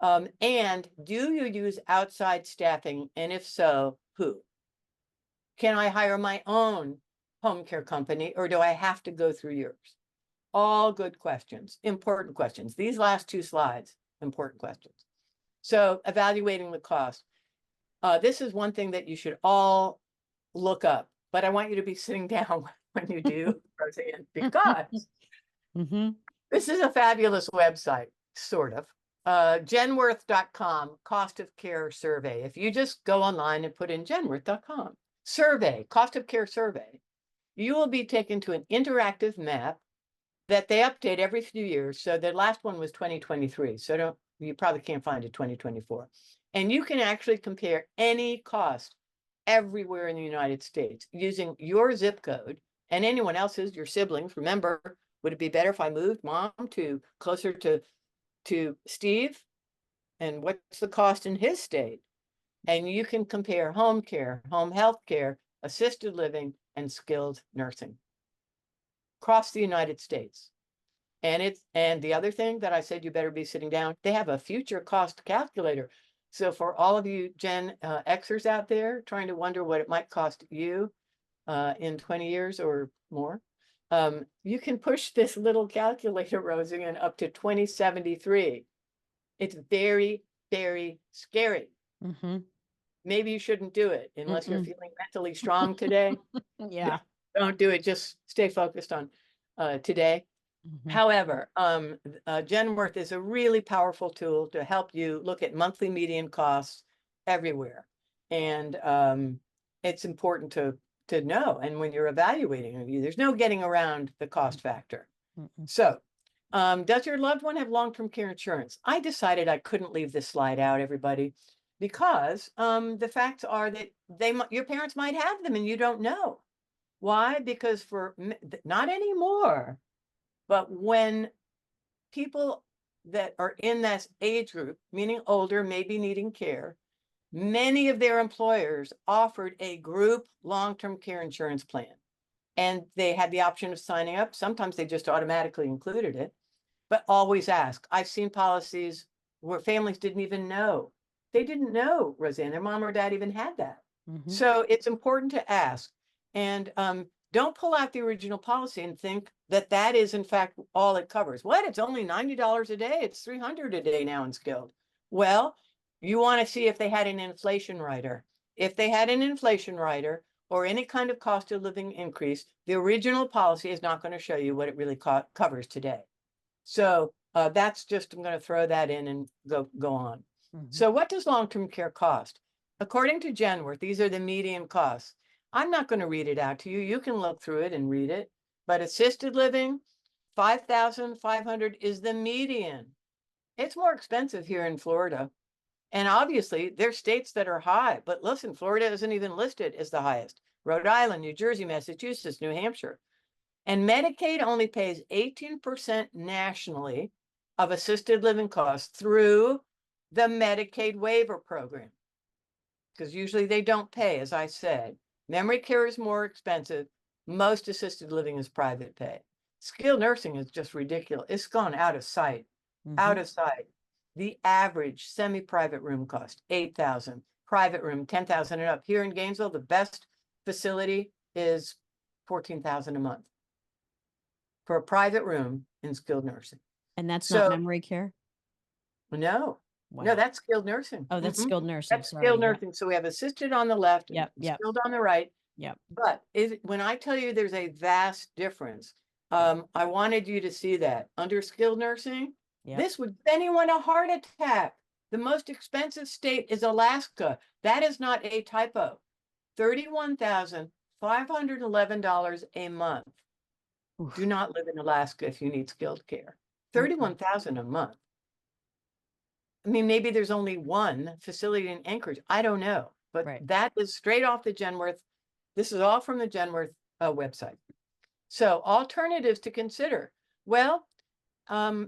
And do you use outside staffing? And if so, who? Can I hire my own home care company, or do I have to go through yours? All good questions, important questions. These last two slides, important questions. So evaluating the cost. This is one thing that you should all look up, but I want you to be sitting down when you do, Roseanne, because this is a fabulous website, sort of. Genworth.com, cost of care survey. If you just go online and put in genworth.com, survey, cost of care survey, you will be taken to an interactive map that they update every few years. So the last one was 2023. So you probably can't find it 2024. And you can actually compare any cost everywhere in the United States using your zip code and anyone else's, your siblings. Remember, would it be better if I moved mom to closer to Steve? And what's the cost in his state? And you can compare home care, home health care, assisted living, and skilled nursing across the United States. And the other thing that I said, you better be sitting down, they have a future cost calculator. So for all of you Gen Xers out there trying to wonder what it might cost you in 20 years or more, you can push this little calculator, Roseanne, up to 2073. It's very, very scary. Maybe you shouldn't do it unless you're feeling mentally strong today. Yeah. Don't do it. Just stay focused on today. However, Genworth is a really powerful tool to help you look at monthly median costs everywhere. And it's important to know. And when you're evaluating, there's no getting around the cost factor. So does your loved one have long-term care insurance? I decided I couldn't leave this slide out, everybody, because the facts are that your parents might have them and you don't know. Why? Because not anymore. But when people that are in this age group, meaning older, maybe needing care, many of their employers offered a group long-term care insurance plan. And they had the option of signing up. Sometimes they just automatically included it, but always ask. I've seen policies where families didn't even know. They didn't know, Roseanne, their mom or dad even had that. So it's important to ask. And don't pull out the original policy and think that that is in fact all it covers. What? It's only $90 a day. It's $300 a day now in skilled. Well, you want to see if they had an inflation rider. If they had an inflation rider or any kind of cost of living increase, the original policy is not going to show you what it really covers today. So that's just, I'm going to throw that in and go on. So what does long-term care cost? According to Genworth, these are the median costs. I'm not going to read it out to you. You can look through it and read it. But assisted living, $5,500 is the median. It's more expensive here in Florida. And obviously, there's states that are high. But listen, Florida isn't even listed as the highest. Rhode Island, New Jersey, Massachusetts, New Hampshire. And Medicaid only pays 18% nationally of assisted living costs through the Medicaid waiver program. Because usually they don't pay, as I said. Memory care is more expensive. Most assisted living is private pay. Skilled nursing is just ridiculous. It's gone out of sight, out of sight. The average semi-private room cost $8,000. private room, 10,000 and up. Here in Gainesville, the best facility is 14,000 a month for a private room in skilled nursing. And that's not So memory care? no, no, Wow. that's skilled nursing. Oh, that's Mhm. skilled nursing. That's skilled Sorry. Yep. nursing. So we have assisted on the left and Yep. Yep. skilled on the right. Yep. But when I tell you there's a vast difference, I wanted you to see that under skilled nursing, Yep. this would give anyone a heart attack. The most expensive state is Alaska. That is not a typo. $31,511 a month. Oof. Do not live in Alaska if you need skilled care. Mm-mm. 31,000 a month. I mean, maybe there's only one facility in Anchorage. I don't know, but Right. that is straight off the Genworth. This is all from the Genworth website. So alternatives to consider. Well,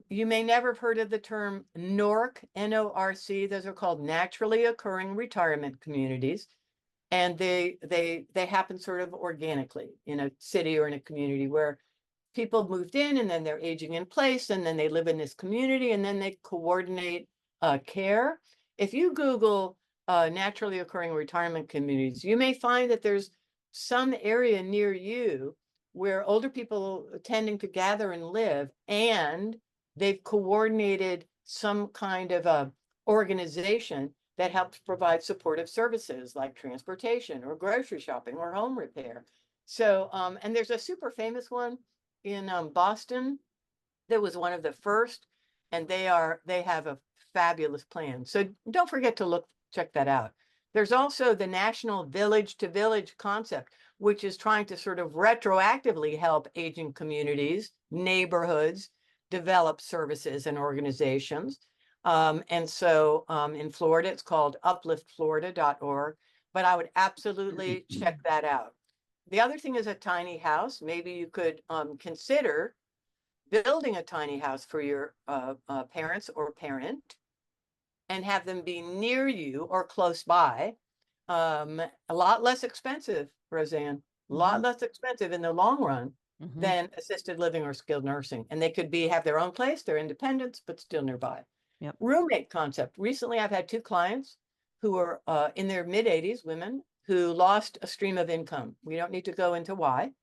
you may never have heard of the term NORC, N-O-R-C. Those are called naturally occurring retirement communities. And they happen sort of organically in a city or in a community where people moved in and then they're aging in place and then they live in this community and then they coordinate care. If you Google naturally occurring retirement communities, you may find that there's some area near you where older people are tending to gather and live, and they've coordinated some kind of a organization that helps provide supportive services like transportation or grocery shopping or home repair. So, and there's a super famous one in Boston that was one of the first, and they have a fabulous plan. So don't forget to check that out. There's also the national village to village concept, which is trying to sort of retroactively help aging communities, neighborhoods, develop services and organizations. And so in Florida, it's called upliftflorida.org, but I would absolutely check that out. The other thing is a tiny house. Maybe you could consider building a tiny house for your parents or parent and have them be near you or close by. A lot less expensive, Roseanne, a lot less expensive in the long run than assisted living or skilled nursing. And they could have their own place, their independence, but still nearby. Yep. Roommate concept. Recently, I've had two clients who are in their mid-80s, women, who lost a stream of income. We don't need to go into why,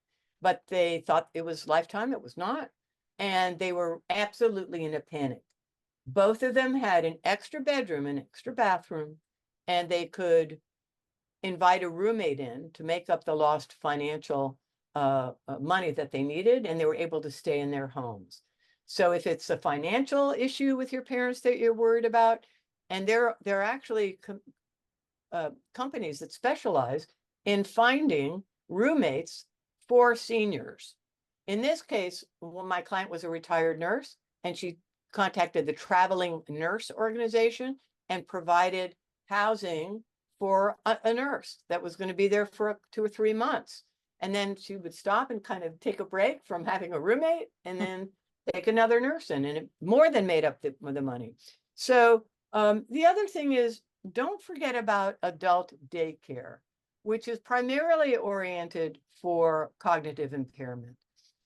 but they thought it was lifetime. It was not. And they were absolutely in a panic. Both of them had an extra bedroom, an extra bathroom, and they could invite a roommate in to make up the lost financial money that they needed, and they were able to stay in their homes. So if it's a financial issue with your parents that you're worried about, and there are actually companies that specialize in finding roommates for seniors. In this case, well, my client was a retired nurse, and she contacted the traveling nurse organization and provided housing for a nurse that was going to be there for 2 or 3 months. And then she would stop and kind of take a break from having a roommate and then take another nurse in, and it more than made up the money. So the other thing is, don't forget about adult daycare, which is primarily oriented for cognitive impairment.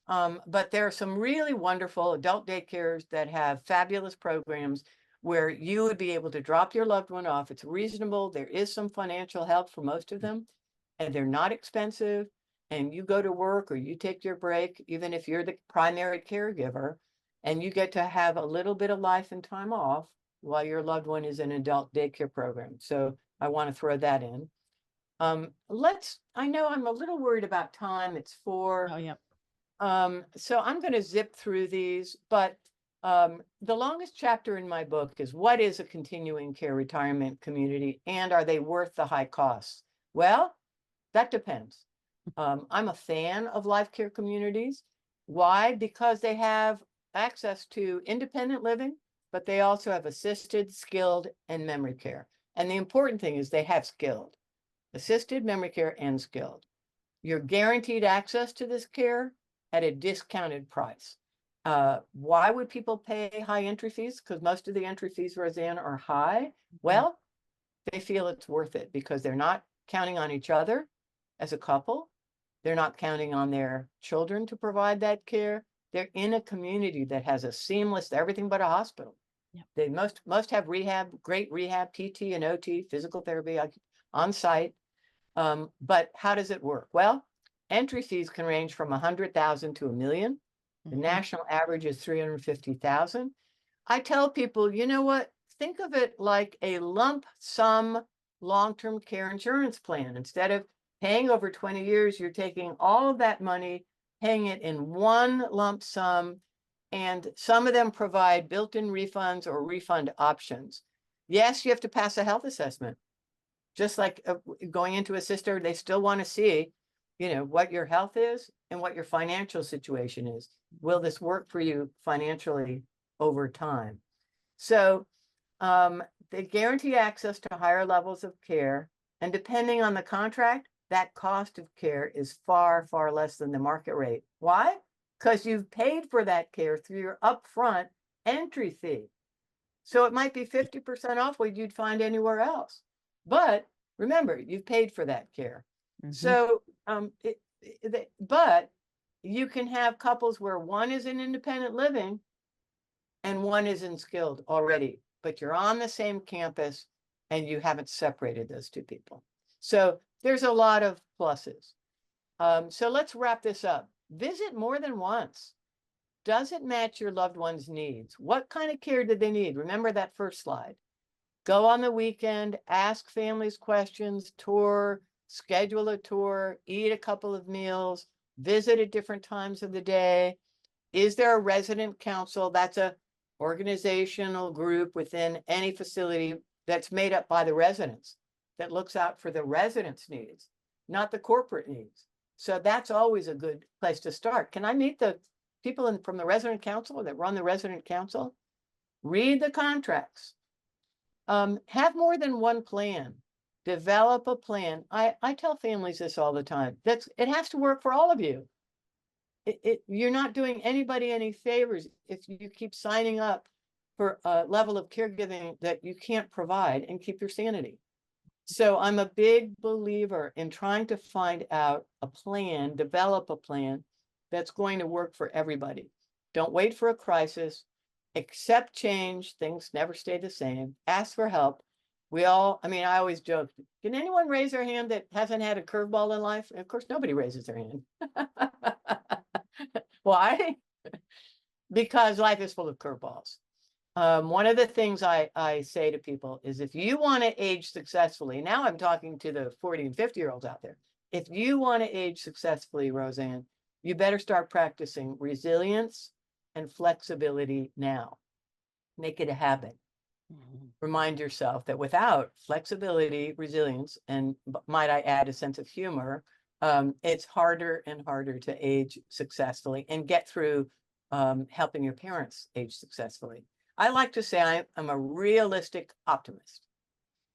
But there are some really wonderful adult daycares that have fabulous programs where you would be able to drop your loved one off. It's reasonable. There is some financial help for most of them, and they're not expensive. And you go to work or you take your break, even if you're the primary caregiver, and you get to have a little bit of life and time off while your loved one is in an adult daycare program. So I want to throw that in. I know I'm a little worried about time. It's 4. Oh, yeah. So I'm going to zip through these, but the longest chapter in my book is what is a continuing care retirement community, and are they worth the high costs? Well, that depends. I'm a fan of life care communities. Why? Because they have access to independent living, but they also have assisted, skilled, and memory care. And the important thing is they have skilled, assisted, memory care, and skilled. You're guaranteed access to this care at a discounted price. Why would people pay high entry fees? Because most of the entry fees, Roseanne, are high. Well, they feel it's worth it because they're not counting on each other as a couple. They're not counting on their children to provide that care. They're in a community that has a seamless everything but a hospital. Yep. They must have rehab, great rehab, PT and OT, physical therapy on site. But how does it work? Well, entry fees can range from 100,000 to 1 million. The Mhm. national average is 350,000. I tell people, you know what? Think of it like a lump sum long-term care insurance plan. Instead of paying over 20 years, you're taking all of that money, paying it in one lump sum, and some of them provide built-in refunds or refund options. Yes, you have to pass a health assessment. Just like going into a sister, they still want to see, what your health is and what your financial situation is. Will this work for you financially over time? So they guarantee access to higher levels of care. And depending on the contract, that cost of care is far, far less than the market rate. Why? Because you've paid for that care through your upfront entry fee. So it might be 50% off what you'd find anywhere else. But remember, you've paid for that care. Mhm. So, but you can have couples where one is in independent living and one is in skilled already, but you're on the same campus and you haven't separated those two people. So there's a lot of pluses. So let's wrap this up. Visit more than once. Does it match your loved one's needs? What kind of care did they need? Remember that first slide. Go on the weekend, ask families questions, tour, schedule a tour, eat a couple of meals, visit at different times of the day. Is there a resident council? That's a organizational group within any facility that's made up by the residents that looks out for the residents' needs, not the corporate needs. So that's always a good place to start. Can I meet the people from the resident council that run the resident council? Read the contracts. Have more than one plan. Develop a plan. I tell families this all the time. It has to work for all of you. You're not doing anybody any favors if you keep signing up for a level of caregiving that you can't provide and keep your sanity. So I'm a big believer in trying to find out a plan, develop a plan that's going to work for everybody. Don't wait for a crisis. Accept change. Things never stay the same. Ask for help. I always joke, can anyone raise their hand that hasn't had a curveball in life? And of course, nobody raises their hand. Why? Because life is full of curveballs. One of the things I say to people is if you want to age successfully, now I'm talking to the 40 and 50-year-olds out there. If you want to age successfully, Rosanne, you better start practicing resilience and flexibility now. Make it a habit. Mhm. Remind yourself that without flexibility, resilience, and might I add a sense of humor, it's harder and harder to age successfully and get through helping your parents age successfully. I like to say I'm a realistic optimist.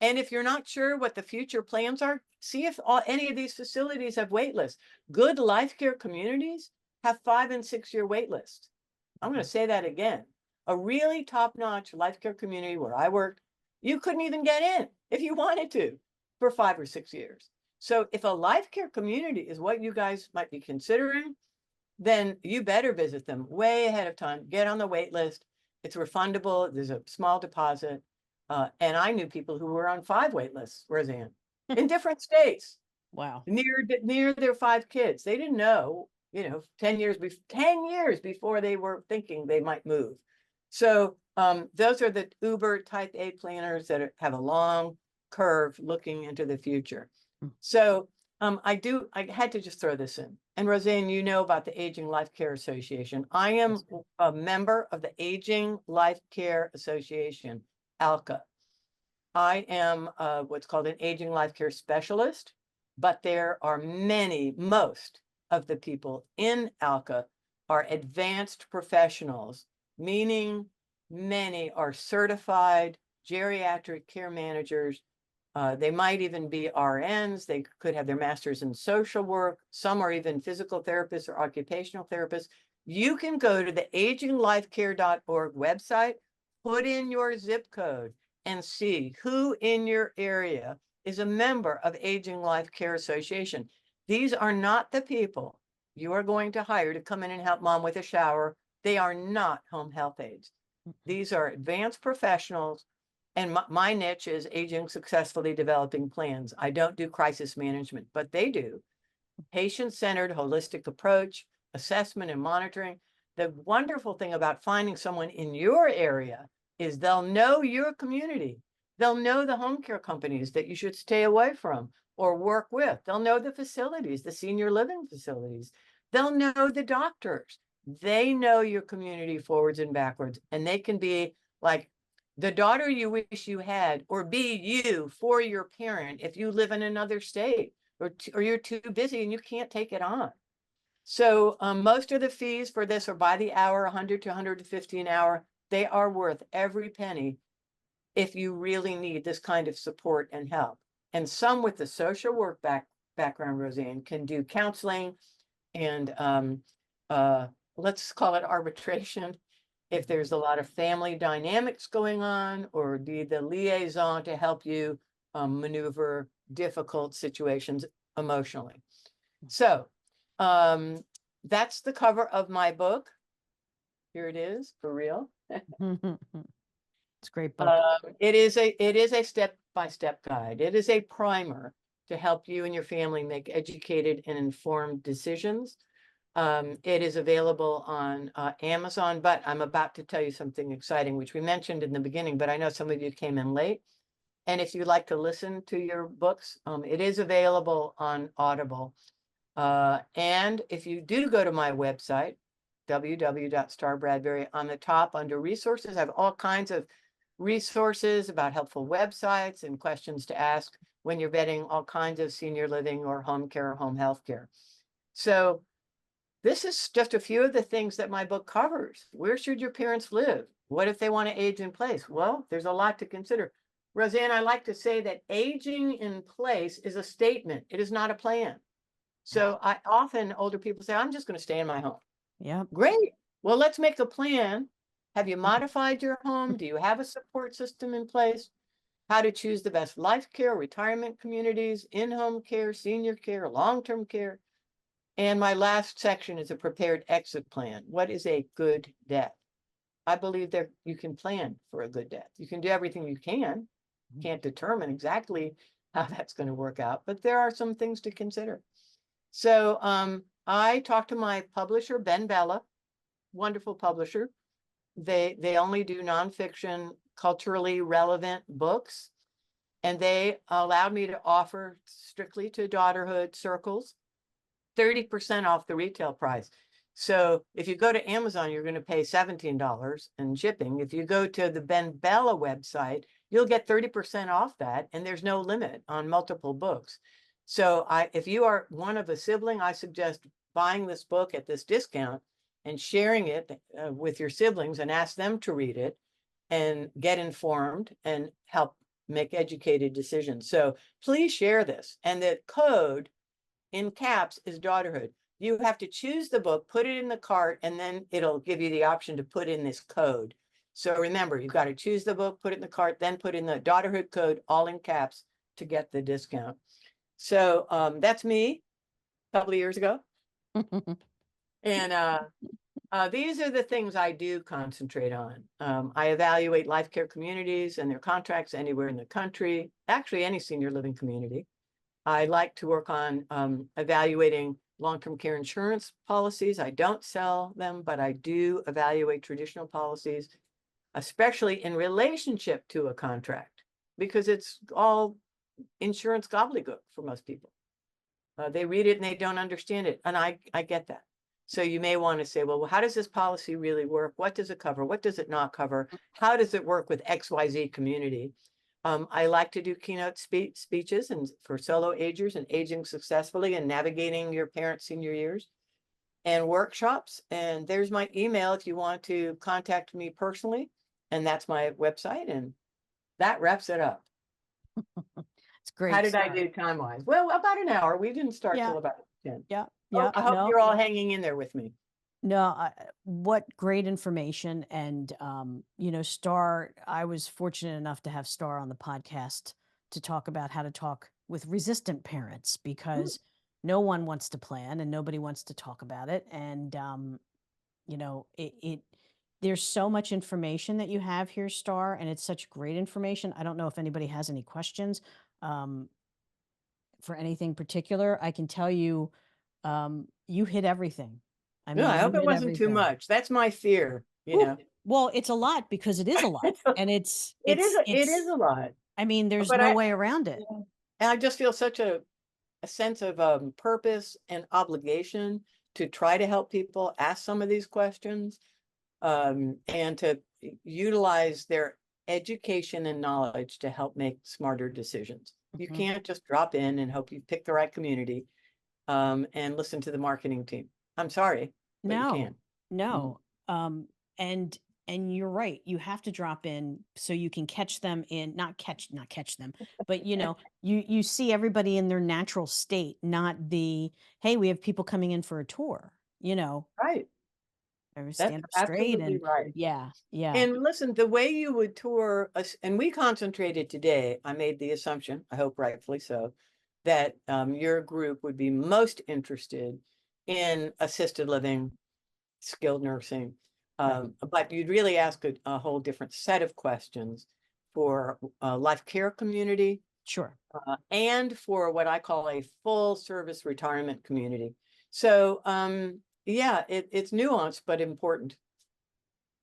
And if you're not sure what the future plans are, see if any of these facilities have wait lists. Good life care communities have 5 and 6 year wait lists. I'm going to say that again. A really top-notch life care community where I worked, you couldn't even get in if you wanted to for 5 or 6 years. So if a life care community is what you guys might be considering, then you better visit them way ahead of time. Get on the wait list. It's refundable. There's a small deposit. And I knew people who were on 5 wait lists, Roseanne, in different states, Wow. near their 5 kids. They didn't know, 10 years, 10 years before they were thinking they might move. So those are the Uber type A planners that have a long curve looking into the future. Mm. So I had to just throw this in. And Roseanne, you know about the Aging Life Care Association. I am Yes, ma'am. a member of the Aging Life Care Association, ALCA. I am what's called an aging life care specialist, but there are most of the people in ALCA are advanced professionals, meaning many are certified geriatric care managers. They might even be RNs. They could have their master's in social work. Some are even physical therapists or occupational therapists. You can go to the aginglifecare.org website, put in your zip code, and see who in your area is a member of Aging Life Care Association. These are not the people you are going to hire to come in and help mom with a shower. They are not home health aides. These are advanced professionals, and my niche is aging successfully developing plans. I don't do crisis management, but they do. Patient-centered, holistic approach, assessment and monitoring. The wonderful thing about finding someone in your area is they'll know your community. They'll know the home care companies that you should stay away from or work with. They'll know the facilities, the senior living facilities. They'll know the doctors. They know your community forwards and backwards, and they can be like the daughter you wish you had, or be you for your parent if you live in another state, or you're too busy and you can't take it on. So most of the fees for this are by the hour, 100 to 150 an hour. They are worth every penny if you really need this kind of support and help. And some with the social work background, Roseanne, can do counseling and let's call it arbitration. If there's a lot of family dynamics going on, or be the liaison to help you maneuver difficult situations emotionally. So that's the cover of my book. Here it is, for real. It's a great book. It is a step-by-step guide. It is a primer to help you and your family make educated and informed decisions. It is available on Amazon, but I'm about to tell you something exciting, which we mentioned in the beginning, but I know some of you came in late. And if you'd like to listen to your books, it is available on Audible. And if you do go to my website, www.starbradbury, on the top under resources, I have all kinds of resources about helpful websites and questions to ask when you're vetting all kinds of senior living or home care or home health care. So this is just a few of the things that my book covers. Where should your parents live? What if they want to age in place? Well, there's a lot to consider. Roseanne, I like to say that aging in place is a statement. It is not a plan. So I often, older people say, I'm just going to stay in my home. Yeah. Great. Well, let's make a plan. Have you modified your home? Do you have a support system in place? How to choose the best life care, retirement communities, in-home care, senior care, long-term care. And my last section is a prepared exit plan. What is a good death? I believe that you can plan for a good death. You can do everything you can. Can't determine exactly how that's going to work out, but there are some things to consider. So I talked to my publisher, Ben Bella, wonderful publisher. They only do nonfiction, culturally relevant books, and they allowed me to offer strictly to Daughterhood circles 30% off the retail price. So if you go to Amazon, you're going to pay $17 in shipping. If you go to the Ben Bella website, you'll get 30% off that, and there's no limit on multiple books. So if you are one of a sibling, I suggest buying this book at this discount and sharing it with your siblings and ask them to read it and get informed and help make educated decisions. So please share this. And the code in caps is Daughterhood. You have to choose the book, put it in the cart, and then it'll give you the option to put in this code. So remember, you've got to choose the book, put it in the cart, then put in the Daughterhood code, all in caps, to get the discount. So that's me a couple of years ago. And these are the things I do concentrate on. I evaluate life care communities and their contracts anywhere in the country, actually any senior living community. I like to work on evaluating long-term care insurance policies. I don't sell them, but I do evaluate traditional policies, especially in relationship to a contract, because it's all insurance gobbledygook for most people. They read it and they don't understand it. And I get that. So you may want to say, well, how does this policy really work? What does it cover? What does it not cover? How does it work with XYZ community? I like to do keynote speeches and for solo agers and aging successfully and navigating your parents' senior years, and workshops. And there's my email if you want to contact me personally. And that's my website. And that wraps it up. It's great. How did I do time-wise? Well, about an hour. We didn't start till about 10. Yeah. Oh, Yeah. I hope you're all hanging in there with me. No, what great information. And, Star, I was fortunate enough to have Star on the podcast to talk about how to talk with resistant parents, because no one wants to plan and nobody wants to talk about it. And, there's so much information that you have here, Star, and it's such great information. I don't know if anybody has any questions um, for anything particular. I can tell you, you hit everything. I No, I mean, you hope it hit wasn't too everything. much. That's my fear, you Whew. know. Well, it's a lot because it is a lot, and It is a lot, I mean, there's but no way around it. yeah, and I just feel such a sense of purpose and obligation to try to help people ask some of these questions, and to utilize their education and knowledge to help make smarter decisions. You Mhm. can't just drop in and hope you pick the right community, and listen to the marketing team. I'm sorry, but you No, can't. Mhm. no. Um, and you're right. You have to drop in so you can catch them in, not catch them, but you see everybody in their natural state, not the, hey, we have people coming in for a tour, Right. or That's stand up straight absolutely and right. yeah, yeah, And listen, the way you would tour us, and we concentrated today, I made the assumption, I hope rightfully so, that your group would be most interested in assisted living, skilled nursing. right. But you'd really ask a whole different set of questions for life care community, Sure. and for what I call a full service retirement community. So yeah, it's nuanced, but important.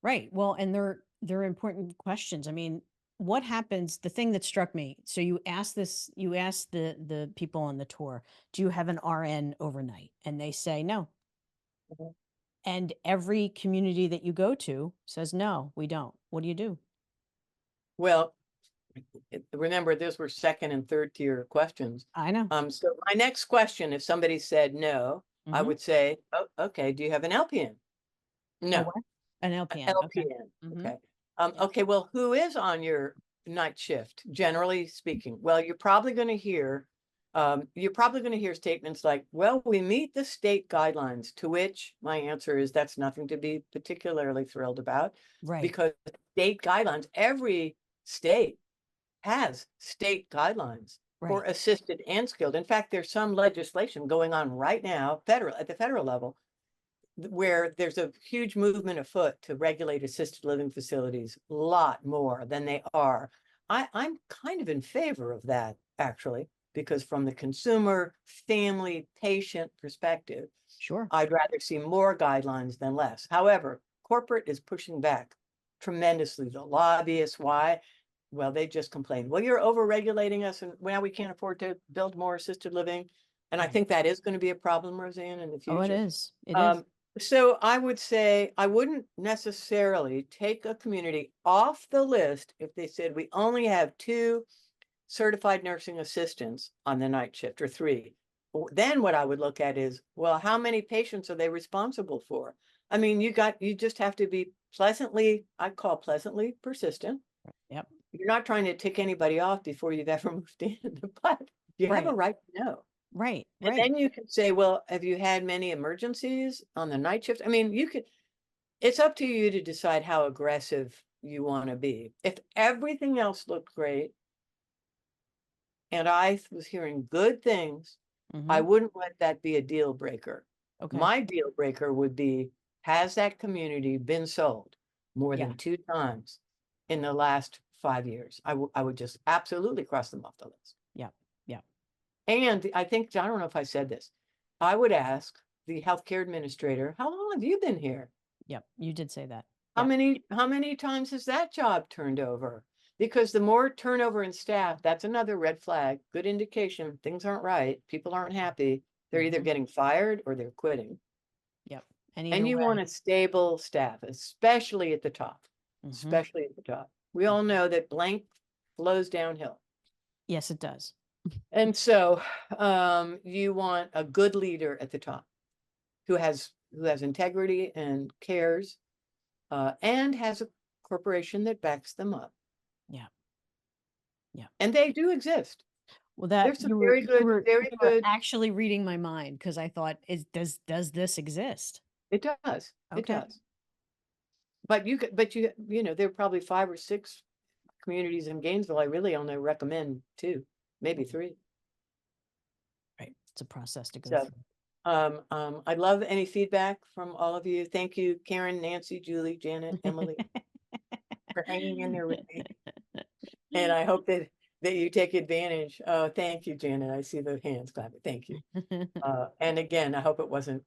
Right. Well, and they're important questions. I mean, what happens, the thing that struck me, so you ask the people on the tour, do you have an RN overnight? And they say no. Mhm. And every community that you go to says, no, we don't. What do you do? Well, remember, those were second and third tier questions. I know. So my next question, if somebody said no, I Mm-hmm. would say, oh, okay, do you have an LPN? A No, what? An LPN. Okay. LPN. Mm-hmm. Okay. Yeah. Okay, well, who is on your night shift, generally speaking? Well, you're probably going to hear statements like, well, we meet the state guidelines, to which my answer is that's nothing to be particularly thrilled about, Right. because state guidelines, every state has state guidelines for Right. assisted and skilled. In fact, there's some legislation going on right now, at the federal level, where there's a huge movement afoot to regulate assisted living facilities a lot more than they are. I'm kind of in favor of that, actually, because from the consumer, family, patient perspective, Sure. I'd rather see more guidelines than less. However, corporate is pushing back tremendously. The lobbyists, why? Well, they just complain, well, you're over-regulating us, and now we can't afford to build more assisted living. And I Right. think that is going to be a problem, Roseanne, in the Oh, it future. is. It is. Um, so I would say I wouldn't necessarily take a community off the list if they said we only have 2 certified nursing assistants on the night shift, or 3. Then what I would look at is, well, how many patients are they responsible for? I mean, you just have to be pleasantly, I call pleasantly persistent. Yep. You're not trying to tick anybody off before you've ever moved in, but you have a Right. right to know. Right. And Right. then you can say, well, have you had many emergencies on the night shift? I mean, it's up to you to decide how aggressive you want to be. If everything else looked great and I was hearing good things, I Mm-hmm. wouldn't let that be a deal breaker. Okay. My deal breaker would be, has that community been sold more Yeah. than 2 times in the last 5 years? I would just absolutely cross them off the list. Yeah. Yeah. And I think, I don't know if I said this, I would ask the healthcare administrator, how long have you been here? Yep. You did say that. How Yep. many times has that job turned over? Because the more turnover in staff, that's another red flag, good indication things aren't right, people aren't happy. They're either Mm-hmm. getting fired or they're quitting. Yep. And either And you want way. a stable staff, especially at the top, Mm-hmm. especially at the top. We all know that blank flows downhill. Yes, it does. And so you want a good leader at the top who has integrity and cares, and has a corporation that backs them up. Yeah. Yeah. And they do exist. Well, that There's some very good, very you were good. actually reading my mind because I thought, does this exist? It does. It Okay. does. But there are probably 5 or 6 communities in Gainesville. I really only recommend 2, maybe 3. Right. It's a process to go So through. I love any feedback from all of you. Thank you, Karen, Nancy, Julie, Janet, Emily, for hanging in there with me. And I hope that you take advantage. Thank you, Janet. I see the hands clapping. Thank you. And again, I hope it wasn't,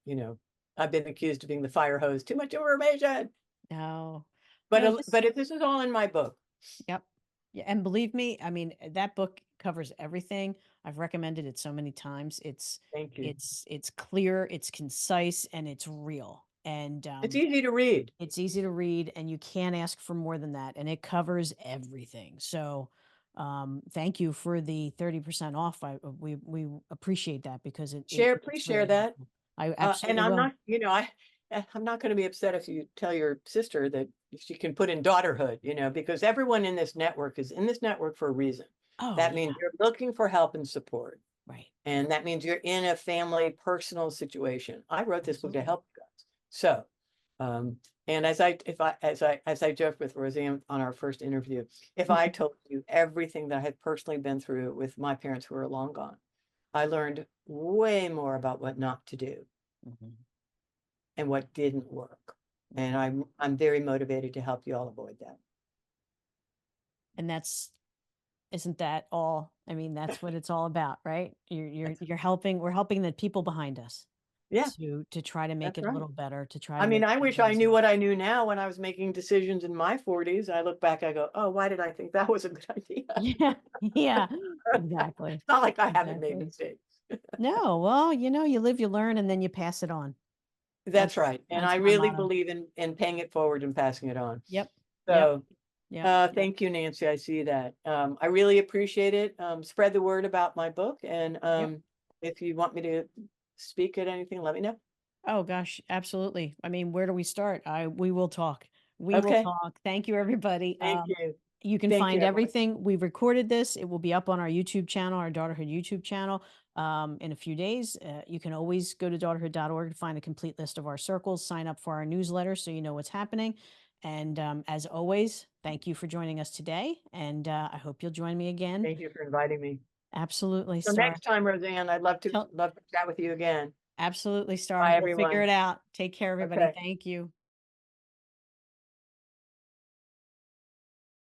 I've been accused of being the fire hose, too much information. No, But no, this, this is all in my book. yep. Yeah, and believe me, I mean, that book covers everything. I've recommended it so many times. Thank you. It's clear, it's concise, and it's real. And It's easy to read. it's easy to read, and you can't ask for more than that. And it covers everything. So thank you for the 30% off. We appreciate that because Please it's share really that. helpful. I And absolutely I'm will. not, I'm not going to be upset if you tell your sister that she can put in Daughterhood, because everyone in this network is in this network for a reason. Oh That yeah, means you're looking for help and support. right. And that means you're in a family, personal situation. I wrote this book to Absolutely. help you guys. So, and as I joked with Roseanne on our first interview, if I told you everything that I had personally been through with my parents who are long gone, I learned way more about what not to do Mhm. and what didn't work. And Right. I'm very motivated to help you all avoid that. And that's isn't that all? I mean, that's what it's all about, right? That's, You're helping, we're helping the people behind us yeah, to try to make that's it a right. little better, to try I to mean, make I sure wish I things knew are what I knew now when I was making decisions in my 40s. I look back, I go, oh, why did I think that was a good idea? yeah, yeah, exactly. It's not like I haven't made Exactly. mistakes. No, well, you live, you learn, and then you pass it on. That's right. And I That's my really motto. believe in paying it forward and passing it on. Yep. Yep. So Yep. thank you, Nancy. I see that. I really appreciate it. Spread the word about my book. And Yep. if you want me to speak at anything, let me know. Oh gosh, absolutely. I mean, where do we start? We will talk. We will Okay. talk. Thank you, everybody. Thank you. You can Thank you, find everyone. everything. We've recorded this. It will be up on our YouTube channel, our Daughterhood YouTube channel, in a few days. You can always go to daughterhood.org to find a complete list of our circles, sign up for our newsletter so you know what's happening. And as always, thank you for joining us today. And I hope you'll join me again. Thank you for inviting me. Absolutely, So Star. next time, Roseanne, I'd love to Tell, chat with you again. absolutely, Star. Bye, We'll figure everyone. it out. Take care, everybody. Okay. Thank you.